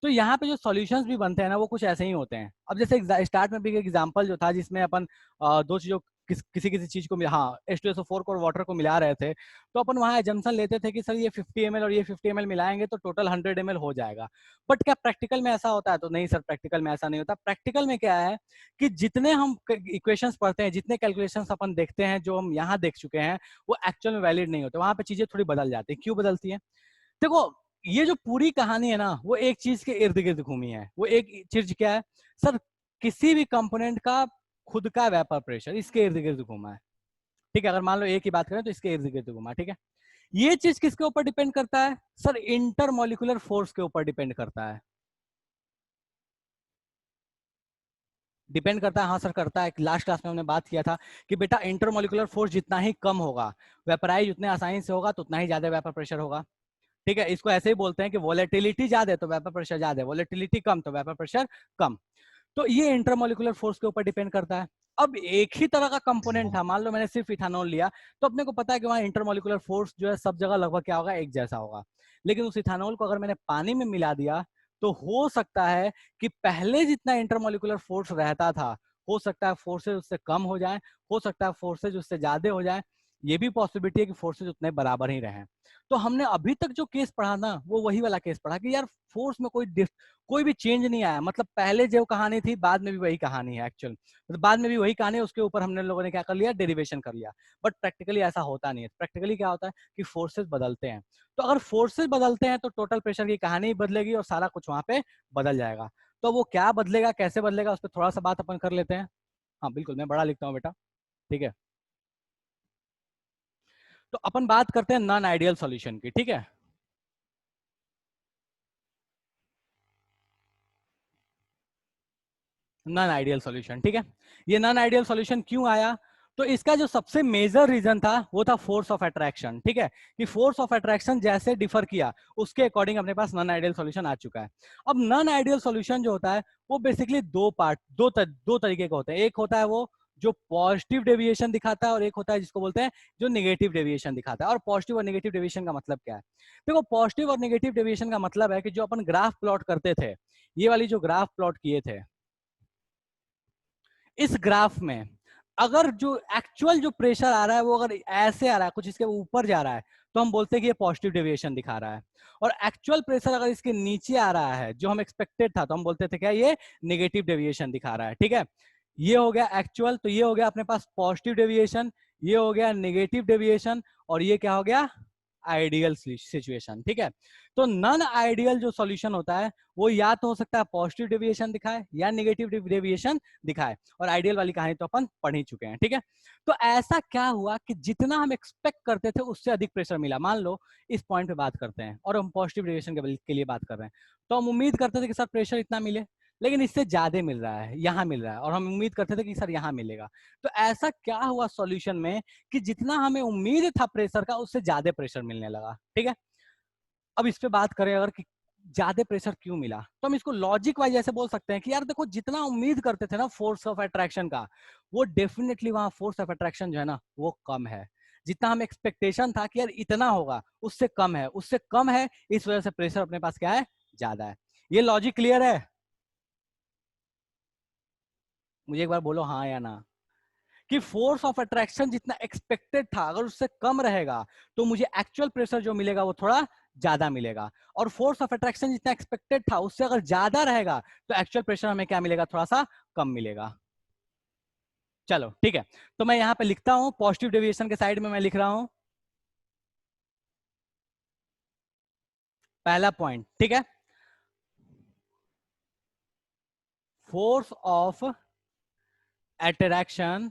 तो यहाँ पे जो सॉल्यूशंस भी बनते हैं ना वो कुछ ऐसे ही होते हैं। अब जैसे स्टार्ट में भी एक एग्जांपल जो था जिसमें अपन दो चीजों किसी किसी चीज को हाँ H2SO4 को और वाटर को मिला रहे थे, तो अपन वहां एजम्पशन लेते थे कि सर ये 50 ml और ये 50 ml मिलाएंगे तो टोटल 100 ml हो जाएगा। बट क्या प्रैक्टिकल में ऐसा होता है? तो नहीं सर, प्रैक्टिकल में ऐसा नहीं होता। प्रैक्टिकल में क्या है कि जितने हम इक्वेशंस पढ़ते हैं, जितने कैलकुलेशंस अपन देखते हैं, जो हम यहाँ देख चुके हैं, वो एक्चुअल में वैलिड नहीं होते। वहां पे चीजें थोड़ी बदल जाती है। क्यों बदलती है? देखो, ये जो पूरी कहानी है ना वो एक चीज के इर्द गिर्द घूमी है। वो एक चीज क्या है सर? किसी भी कंपोनेंट का खुद का वेपर प्रेशर इसके इर्द गिर्द घूमा है, ठीक है। अगर मान लो एक की बात करें तो इसके इर्द गिर्द घूमा, ठीक है। ये चीज किसके ऊपर डिपेंड करता है सर? इंटरमोलिकुलर फोर्स के ऊपर डिपेंड करता है। डिपेंड करता है, हाँ सर करता है। लास्ट क्लास में हमने बात किया था कि बेटा इंटरमोलिकुलर फोर्स जितना ही कम होगा, वेपराइज उतने आसानी से होगा, तो उतना ही ज्यादा वेपर प्रेशर होगा, ठीक है। इसको ऐसे ही बोलते हैं कि वोलेटिलिटी ज्यादा है तो वेपर प्रेशर ज्यादा है, वोलेटिलिटी कम तो वेपर प्रेशर कम। तो ये इंटरमोलिकुलर फोर्स के ऊपर डिपेंड करता है। अब एक ही तरह का कंपोनेंट था, मान लो मैंने सिर्फ इथानॉल लिया, तो अपने को पता है कि वहां इंटरमोलिकुलर फोर्स जो है सब जगह लगभग क्या होगा, एक जैसा होगा। लेकिन उस इथानॉल को अगर मैंने पानी में मिला दिया तो हो सकता है कि पहले जितना इंटरमोलिकुलर फोर्स रहता था, हो सकता है फोर्सेज उससे कम हो जाए, हो सकता है फोर्सेज उससे ज्यादा हो जाए, ये भी पॉसिबिलिटी है कि फोर्सेज उतने बराबर ही रहें। तो हमने अभी तक जो केस पढ़ा ना वो वही वाला केस पढ़ा कि यार फोर्स में कोई भी चेंज नहीं आया, मतलब पहले जो कहानी थी बाद में भी वही कहानी है एक्चुअल, मतलब बाद में भी वही कहानी है, उसके ऊपर हमने लोगों ने क्या कर लिया, डेरिवेशन कर लिया। बट प्रैक्टिकली ऐसा होता नहीं है। प्रैक्टिकली क्या होता है कि फोर्सेस बदलते हैं। तो अगर फोर्सेस बदलते हैं तो टोटल प्रेशर की कहानी ही बदलेगी और सारा कुछ वहां पे बदल जाएगा। तो वो क्या बदलेगा, कैसे बदलेगा, उस पर थोड़ा सा बात अपन कर लेते हैं। हाँ बिल्कुल, मैं बड़ा लिखता हूँ बेटा, ठीक है। तो अपन बात करते हैं नॉन आइडियल सॉल्यूशन की, ठीक है। नॉन आइडियल सॉल्यूशन, ठीक है। ये नॉन आइडियल सॉल्यूशन क्यों आया? तो इसका जो सबसे मेजर रीजन था वो था फोर्स ऑफ अट्रैक्शन, ठीक है। कि फोर्स ऑफ अट्रैक्शन जैसे डिफर किया उसके अकॉर्डिंग अपने पास नॉन आइडियल सॉल्यूशन आ चुका है। अब नॉन आइडियल सॉल्यूशन जो होता है वो बेसिकली दो तरीके का होता है। एक होता है वो जो पॉजिटिव डेविएशन दिखाता है और एक होता है जिसको बोलते हैं जो नेगेटिव डेविएशन दिखाता है। और पॉजिटिव और नेगेटिव डेविएशन का मतलब क्या है? देखो, पॉजिटिव और नेगेटिव डेविएशन का मतलब है कि जो अपन ग्राफ प्लॉट करते थे, ये वाली जो ग्राफ प्लॉट किए थे, इस ग्राफ में अगर जो एक्चुअल जो प्रेशर आ रहा है वो अगर ऐसे आ रहा है, कुछ इसके ऊपर जा रहा है, तो हम बोलते हैं कि ये पॉजिटिव डेविएशन दिखा रहा है। और एक्चुअल प्रेशर अगर इसके नीचे आ रहा है जो हम एक्सपेक्टेड था, तो हम बोलते थे क्या, ये नेगेटिव डेविएशन दिखा रहा है, ठीक है। ये हो गया एक्चुअल, तो ये हो गया अपने पास पॉजिटिव डेविएशन, ये हो गया नेगेटिव डेविएशन, और ये क्या हो गया, आइडियल सिचुएशन। ठीक है, तो नॉन आइडियल जो सॉल्यूशन होता है वो या तो हो सकता है पॉजिटिव डेविएशन दिखाए या नेगेटिव डेविएशन दिखाए, और आइडियल वाली कहानी तो अपन पढ़ ही चुके हैं। ठीक है, तो ऐसा क्या हुआ कि जितना हम एक्सपेक्ट करते थे उससे अधिक प्रेशर मिला। मान लो इस पॉइंट पे बात करते हैं और हम पॉजिटिव डेविएशन के लिए बात कर रहे हैं, तो हम उम्मीद करते थे कि सर प्रेशर इतना मिले, लेकिन इससे ज्यादा मिल रहा है, यहाँ मिल रहा है, और हम उम्मीद करते थे कि सर यहाँ मिलेगा। तो ऐसा क्या हुआ सॉल्यूशन में कि जितना हमें उम्मीद था प्रेशर का उससे ज्यादा प्रेशर मिलने लगा। ठीक है, अब इस पे बात करें अगर कि ज्यादा प्रेशर क्यों मिला, तो हम इसको लॉजिक वाइज ऐसे बोल सकते हैं कि यार देखो, जितना उम्मीद करते थे ना फोर्स ऑफ अट्रैक्शन का, वो डेफिनेटली वहां फोर्स ऑफ अट्रैक्शन जो है ना वो कम है। जितना हम एक्सपेक्टेशन था कि यार इतना होगा, उससे कम है, उससे कम है, इस वजह से प्रेशर अपने पास क्या है, ज्यादा है। ये लॉजिक क्लियर है? मुझे एक बार बोलो हाँ या ना, कि फोर्स ऑफ अट्रैक्शन जितना एक्सपेक्टेड था अगर उससे कम रहेगा तो मुझे एक्चुअल प्रेशर जो मिलेगा वो थोड़ा ज्यादा मिलेगा, और फोर्स ऑफ अट्रैक्शन जितना एक्सपेक्टेड था उससे अगर ज्यादा रहेगा तो एक्चुअल प्रेशर हमें क्या मिलेगा, थोड़ा सा कम मिलेगा। चलो ठीक है, तो मैं यहां पे लिखता हूं, पॉजिटिव डेविएशन के साइड में मैं लिख रहा हूं पहला पॉइंट। ठीक है, फोर्स ऑफ अट्रैक्शन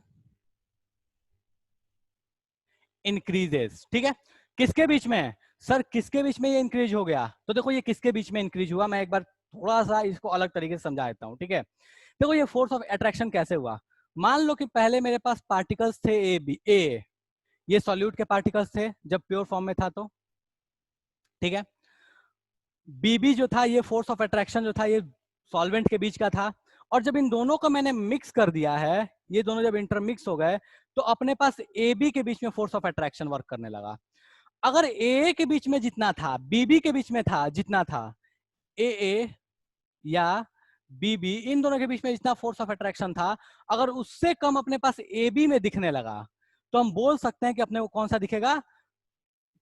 इंक्रीजेस। ठीक है, किसके बीच में सर, किसके बीच में ये इंक्रीज हो गया, तो देखो ये किसके बीच में इंक्रीज हुआ, मैं एक बार थोड़ा सा इसको अलग तरीके से समझा देता हूं। ठीक है, देखो ये फोर्स ऑफ अट्रैक्शन कैसे हुआ। मान लो कि पहले मेरे पास पार्टिकल्स थे ए बी ए, ये सॉल्यूट के पार्टिकल्स थे जब प्योर फॉर्म में था तो। ठीक है, बीबी जो था ये फोर्स ऑफ अट्रैक्शन जो था ये सॉल्वेंट के बीच का था, और जब इन दोनों को मैंने मिक्स कर दिया है, ये दोनों जब इंटरमिक्स हो गए तो अपने पास ए बी के बीच में फोर्स ऑफ अट्रैक्शन वर्क करने लगा। अगर ए के बीच में जितना था, बीबी के बीच में था जितना था, ए या बीबी, इन दोनों के बीच में जितना फोर्स ऑफ अट्रैक्शन था, अगर उससे कम अपने पास ए बी में दिखने लगा तो हम बोल सकते हैं कि अपने को कौन सा दिखेगा,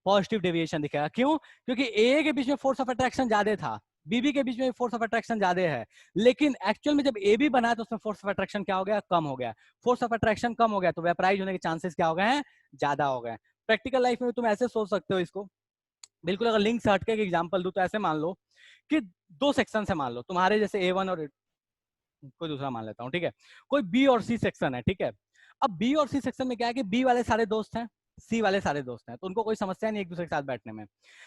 पॉजिटिव डेविएशन दिखेगा। क्यों? क्योंकि ए के बीच में फोर्स ऑफ अट्रैक्शन ज्यादा था, बीबी के बीच में फोर्स ऑफ अट्रैक्शन ज्यादा है, लेकिन एक्चुअल में जब ए बी बना तो उसमें फोर्स ऑफ अट्रैक्शन क्या हो गया, कम हो गया। फोर्स ऑफ अट्रैक्शन कम हो गया तो वेपराइज होने के चांसेस क्या हो गए हैं, ज्यादा हो गए। प्रैक्टिकल लाइफ में तुम ऐसे सोच सकते हो इसको, बिल्कुल अगर लिंक से हटके एग्जांपल दूं तो ऐसे मान लो कि दो सेक्शन है, मान लो तुम्हारे जैसे A1 और कोई दूसरा मान लेता हूँ। ठीक है, कोई बी और सी सेक्शन है। ठीक है, अब बी और सी सेक्शन में क्या है कि बी वाले सारे दोस्त हैं, सी वाले सारे दोस्त हैं, तो उनको कोई समस्या नहीं एक दूसरे के साथ बैठने में,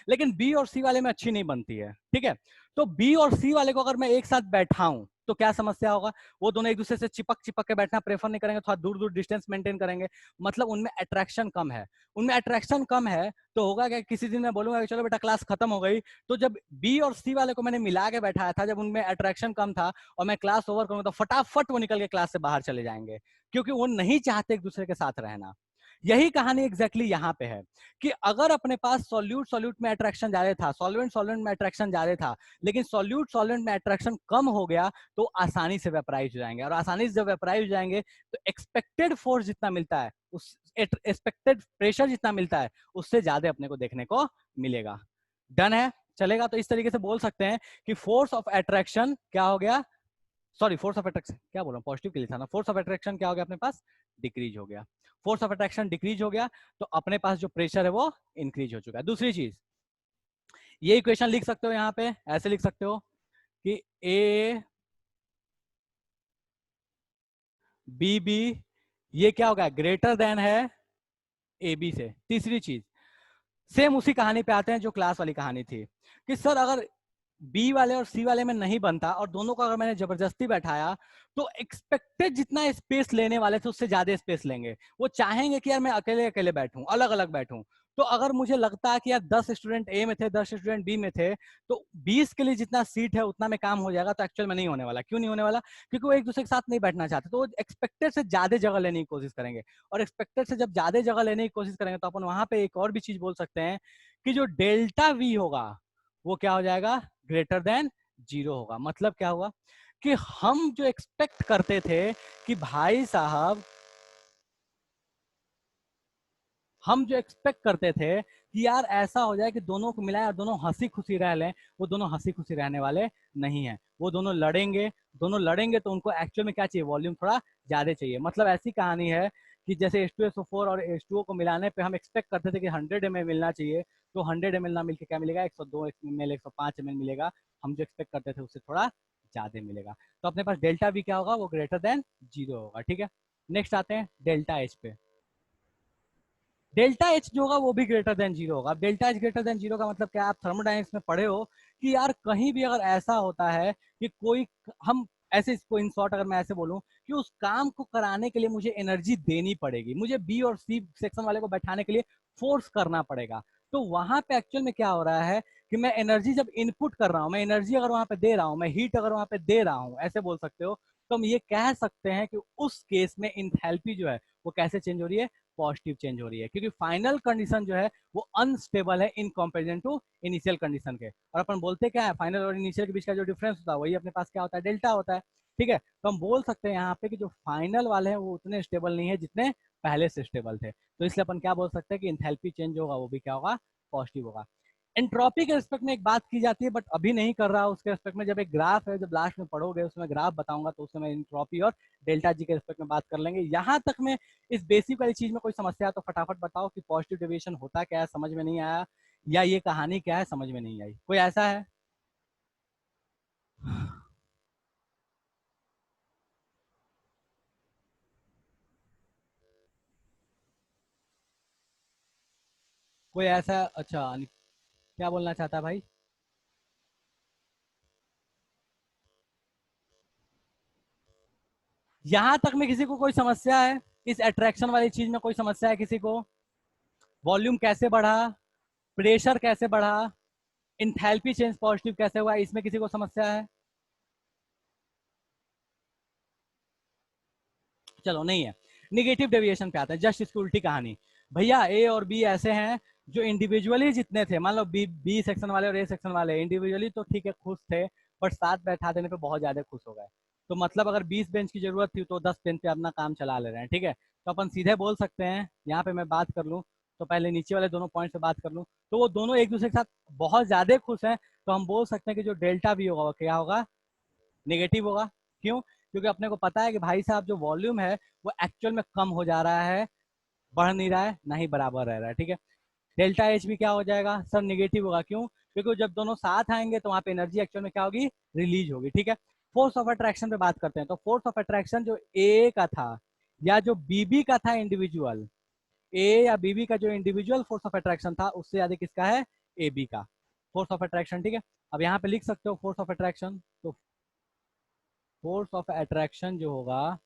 लेकिन बी और सी वाले में अच्छी नहीं बनती है। ठीक है, तो बी और सी वाले को अगर मैं एक साथ बैठाऊं तो क्या समस्या होगा, वो दोनों एक दूसरे से चिपक चिपक के बैठना प्रेफर नहीं करेंगे, थोड़ा दूर दूर डिस्टेंस मेंटेन करेंगे, मतलब उनमें अट्रैक्शन कम है। उनमें अट्रैक्शन कम है तो होगा क्या, किसी दिन मैं बोलूंगा कि चलो बेटा क्लास खत्म हो गई, तो जब बी और सी वाले को मैंने मिला के बैठाया था, जब उनमें अट्रैक्शन कम था और मैं क्लास ओवर करूंगा तो फटाफट वो निकल के क्लास से बाहर चले जाएंगे, क्योंकि वो नहीं चाहते एक दूसरे के साथ रहना। यही कहानी एग्जैक्टली यहाँ पे है कि अगर अपने पास सॉल्यूट सॉल्यूट में अट्रैक्शन ज्यादा था, सॉल्वेंट सॉल्वेंट में अट्रैक्शन ज्यादा था, लेकिन सॉल्यूट सॉल्वेंट में अट्रैक्शन कम हो गया तो आसानी से वेपराइज हो जाएंगे, और आसानी से जब वेपराइज हो जाएंगे तो एक्सपेक्टेड फोर्स जितना मिलता है, उस एक्सपेक्टेड प्रेशर जितना मिलता है उससे ज्यादा अपने को देखने को मिलेगा। डन है, चलेगा? तो इस तरीके से बोल सकते हैं कि फोर्स ऑफ अट्रैक्शन क्या हो गया, सॉरी फोर्स ऑफ अट्रैक्शन क्या बोल रहा हूँ, पॉजिटिव के लिए था ना, फोर्स ऑफ अट्रैक्शन क्या हो गया अपने पास, डिक्रीज हो गया। फोर्स ऑफ अट्रैक्शन डिक्रीज हो गया तो अपने पास जो प्रेशर है वो इंक्रीज हो चुका है। दूसरी चीज, ये इक्वेशन लिख सकते हो यहाँ पे, ऐसे लिख सकते हो कि ए बी बी ये क्या होगा, ग्रेटर देन है ए बी से। तीसरी चीज, सेम उसी कहानी पे आते हैं जो क्लास वाली कहानी थी कि सर अगर बी वाले और सी वाले में नहीं बनता और दोनों को अगर मैंने जबरदस्ती बैठाया तो एक्सपेक्टेड जितना स्पेस लेने वाले थे उससे ज्यादा स्पेस लेंगे। वो चाहेंगे कि यार मैं अकेले अकेले बैठूं, अलग अलग बैठूं। तो अगर मुझे लगता है कि यार 10 स्टूडेंट ए में थे, 10 स्टूडेंट बी में थे, तो 20 के लिए जितना सीट है उतना में काम हो जाएगा, तो एक्चुअल में नहीं होने वाला। क्यों नहीं होने वाला? क्योंकि वो एक दूसरे के साथ नहीं बैठना चाहते, तो वो एक्सपेक्टेड से ज्यादा जगह लेने की कोशिश करेंगे, और एक्सपेक्टेड से जब ज्यादा जगह लेने की कोशिश करेंगे तो अपन वहां पे एक और भी चीज बोल सकते हैं कि जो डेल्टा वी होगा वो क्या हो जाएगा, ग्रेटर देन 0 होगा। मतलब क्या हुआ कि हम जो एक्सपेक्ट करते थे कि भाई साहब, हम जो एक्सपेक्ट करते थे कि यार ऐसा हो जाए कि दोनों को मिलाए और दोनों हंसी खुशी रह लें, वो दोनों हंसी खुशी रहने वाले नहीं है। वो दोनों लड़ेंगे, दोनों लड़ेंगे तो उनको एक्चुअल में क्या चाहिए, वॉल्यूम थोड़ा ज्यादा चाहिए। मतलब ऐसी कहानी है कि जैसे H2SO4 और H2O को मिलाने पे हम एक्सपेक्ट करते थे कि 100 ml मिलना चाहिए, तो 100 ml ना मिलके क्या मिलेगा, 102 ml 105 ml मिलेगा। हम जो एक्सपेक्ट करते थे उससे थोड़ा ज्यादा मिलेगा। तो अपने पास डेल्टा वी क्या होगा, वो ग्रेटर देन 0 होगा। ठीक है, नेक्स्ट आते हैं डेल्टा एच पे। डेल्टा एच जो होगा वो भी ग्रेटर देन 0 होगा। अब डेल्टा एच ग्रेटर देन 0 का मतलब क्या, आप थर्मोडायनेमिक्स में पढ़े हो कि यार कहीं भी अगर ऐसा होता है कि कोई, हम ऐसे इसको इन शॉर्ट अगर मैं ऐसे बोलूं कि उस काम को कराने के लिए मुझे एनर्जी देनी पड़ेगी, मुझे बी और सी सेक्शन वाले को बैठाने के लिए फोर्स करना पड़ेगा, तो वहां पे एक्चुअल में क्या हो रहा है कि मैं एनर्जी जब इनपुट कर रहा हूं, मैं एनर्जी अगर वहां पे दे रहा हूं, मैं हीट अगर वहां पे दे रहा हूं, ऐसे बोल सकते हो, तो हम ये कह सकते हैं कि उस केस में इंथैल्पी जो है वो कैसे चेंज हो रही है, पॉजिटिव चेंज हो रही है, क्योंकि फाइनल कंडीशन जो है वो अनस्टेबल है in comparison to initial condition के। और अपन बोलते क्या है, फाइनल और इनिशियल के बीच का जो डिफरेंस होता है वही अपने पास क्या होता है, डेल्टा होता है। ठीक है, तो हम बोल सकते हैं यहाँ पे कि जो फाइनल वाले हैं वो उतने स्टेबल नहीं है जितने पहले से स्टेबल थे, तो इसलिए अपन क्या बोल सकते हैं कि इंथैल्पी चेंज होगा वो भी क्या होगा, पॉजिटिव होगा। एंट्रोपी के रिस्पेक्ट में एक बात की जाती है, बट अभी नहीं कर रहा उसके रिस्पेक्ट में, जब एक ग्राफ है, जब लास्ट में पढ़ोगे उसमें ग्राफ बताऊंगा तो उसमें एंट्रोपी और डेल्टा जी के रिस्पेक्ट में बात कर लेंगे। यहाँ तक में इस बेसिक वाली चीज में कोई समस्या है तो फटाफट बताओ कि पॉजिटिव डेविएशन होता क्या है, समझ में नहीं आया, या ये कहानी क्या है समझ में नहीं आई, कोई ऐसा है? कोई ऐसा, अच्छा क्या बोलना चाहता है भाई? यहां तक में किसी को कोई समस्या है, इस अट्रैक्शन वाली चीज में कोई समस्या है किसी को? वॉल्यूम कैसे बढ़ा, प्रेशर कैसे बढ़ा, इंथैल्पी चेंज पॉजिटिव कैसे हुआ, इसमें किसी को समस्या है? चलो नहीं है। निगेटिव डेविएशन पे आते हैं, जस्ट इसकी उल्टी कहानी। भैया ए और बी ऐसे हैं जो इंडिविजुअली जितने थे, मान लो बी बी सेक्शन वाले और ए सेक्शन वाले इंडिविजुअली तो ठीक है खुश थे, बट साथ बैठा देने पे बहुत ज्यादा खुश हो गए। तो मतलब अगर 20 बेंच की जरूरत थी तो 10 बेंच पे अपना काम चला ले रहे हैं। ठीक है, तो अपन सीधे बोल सकते हैं, यहाँ पे मैं बात कर लूँ तो पहले नीचे वाले दोनों पॉइंट पे बात कर लूँ, तो वो दोनों एक दूसरे के साथ बहुत ज्यादा खुश हैं, तो हम बोल सकते हैं कि जो डेल्टा बी होगा वो क्या होगा, नेगेटिव होगा। क्यों? क्योंकि अपने को पता है कि भाई साहब जो वॉल्यूम है वो एक्चुअल में कम हो जा रहा है, बढ़ नहीं रहा है, ना ही बराबर रह रहा है। ठीक है, डेल्टा एच भी क्या हो जाएगा सर, नेगेटिव होगा। क्यों? क्योंकि जब दोनों साथ आएंगे तो वहां पे एनर्जी एक्चुअल में क्या होगी, रिलीज होगी। ठीक है, फोर्स ऑफ अट्रैक्शन पे बात करते हैं, तो फोर्स ऑफ अट्रैक्शन जो ए का था या जो बीबी का था इंडिविजुअल, ए या बीबी का जो इंडिविजुअल फोर्स ऑफ अट्रैक्शन था उससे ज्यादा किसका है, ए बी का फोर्स ऑफ अट्रैक्शन। ठीक है, अब यहाँ पे लिख सकते हो फोर्स ऑफ अट्रैक्शन, तो फोर्स ऑफ अट्रैक्शन जो होगा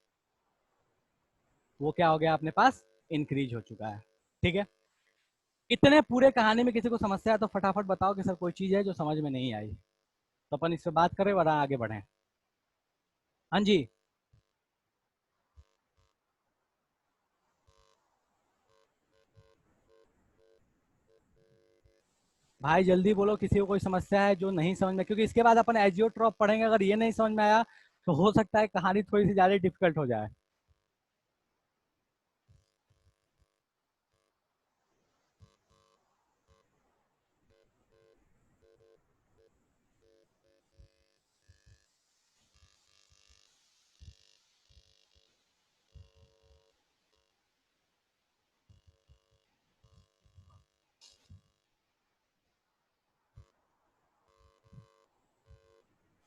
वो क्या हो गया अपने पास, इंक्रीज हो चुका है। ठीक है, इतने पूरे कहानी में किसी को समस्या है तो फटाफट बताओ कि सर कोई चीज है जो समझ में नहीं आई, तो अपन इस पे बात करें वरना आगे बढ़े। हाँ जी, भाई जल्दी बोलो, किसी को कोई समस्या है जो नहीं समझ में, क्योंकि इसके बाद अपन एजियोट्रॉप पढ़ेंगे, अगर ये नहीं समझ में आया तो हो सकता है कहानी थोड़ी सी ज्यादा डिफिकल्ट हो जाए।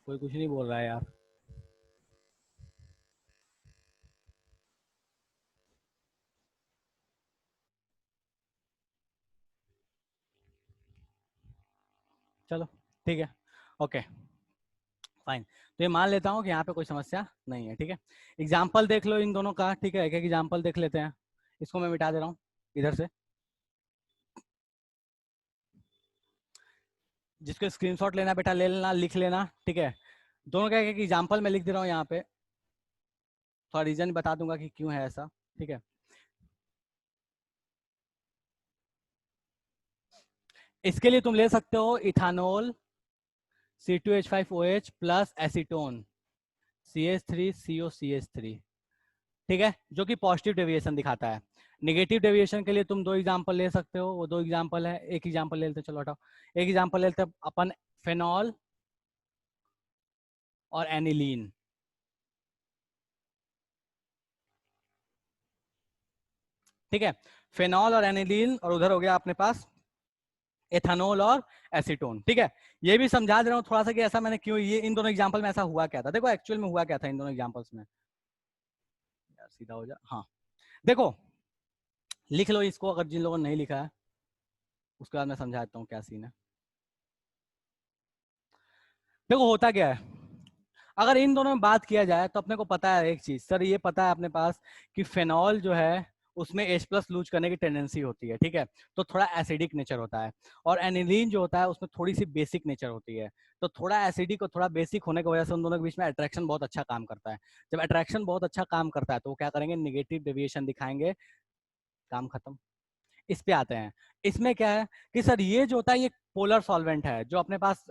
कोई कुछ नहीं बोल रहा है यार। चलो ठीक है, ओके फाइन। तो ये मान लेता हूँ कि यहाँ पे कोई समस्या नहीं है। ठीक है, एग्जाम्पल देख लो इन दोनों का। ठीक है, एक एक एग्जाम्पल देख लेते हैं, इसको मैं मिटा दे रहा हूँ इधर से, जिसको स्क्रीनशॉट लेना बेटा ले लेना, लिख लेना। ठीक है, दोनों का एक एक एग्जाम्पल मैं लिख दे रहा हूँ यहाँ पे, थोड़ा रीजन बता दूंगा कि क्यों है ऐसा। ठीक है, इसके लिए तुम ले सकते हो ethanol C2H5OH plus acetone CH3COCH3। ठीक है, जो कि पॉजिटिव डेविएशन दिखाता है। नेगेटिव डेविएशन के लिए तुम दो एग्जांपल ले सकते हो, वो दो एग्जांपल है, एक एग्जांपल ले लेते हैं, चलो हटाओ, एक एग्जांपल ले लेते हैं अपन, फेनॉल और एनिलीन। ठीक है, फेनॉल और एनिलीन, और उधर हो गया अपने पास एथेनॉल और एसीटोन। ठीक है, ये भी समझा दे रहा हूँ थोड़ा सा कि ऐसा मैंने क्यों, ये इन दोनों एग्जांपल में ऐसा हुआ क्या था। देखो एक्चुअल में हुआ क्या था इन दोनों एग्जांपल्स में, यार सीधा हो जा। हाँ देखो, लिख लो इसको अगर जिन लोगों ने नहीं लिखा है, उसके बाद मैं समझा देता हूँ क्या सीन है। देखो होता क्या है, अगर इन दोनों में बात किया जाए तो अपने को पता है एक चीज, सर ये पता है अपने पास कि फेनॉल जो है उसमें H+ लूज करने की टेंडेंसी होती है। ठीक है, तो थोड़ा एसिडिक नेचर होता है, और एनिलीन जो होता है उसमें थोड़ी सी बेसिक नेचर होती है। तो थोड़ा एसिडिक और थोड़ा बेसिक होने की वजह से उन दोनों के बीच में अट्रैक्शन बहुत अच्छा काम करता है। जब अट्रैक्शन बहुत अच्छा काम करता है तो वो क्या करेंगे, निगेटिव डेविएशन दिखाएंगे, काम खत्म। इस पे आते हैं। इसमें क्या है कि सर ये जो होता है ये पोलर सॉल्वेंट है, जो अपने पास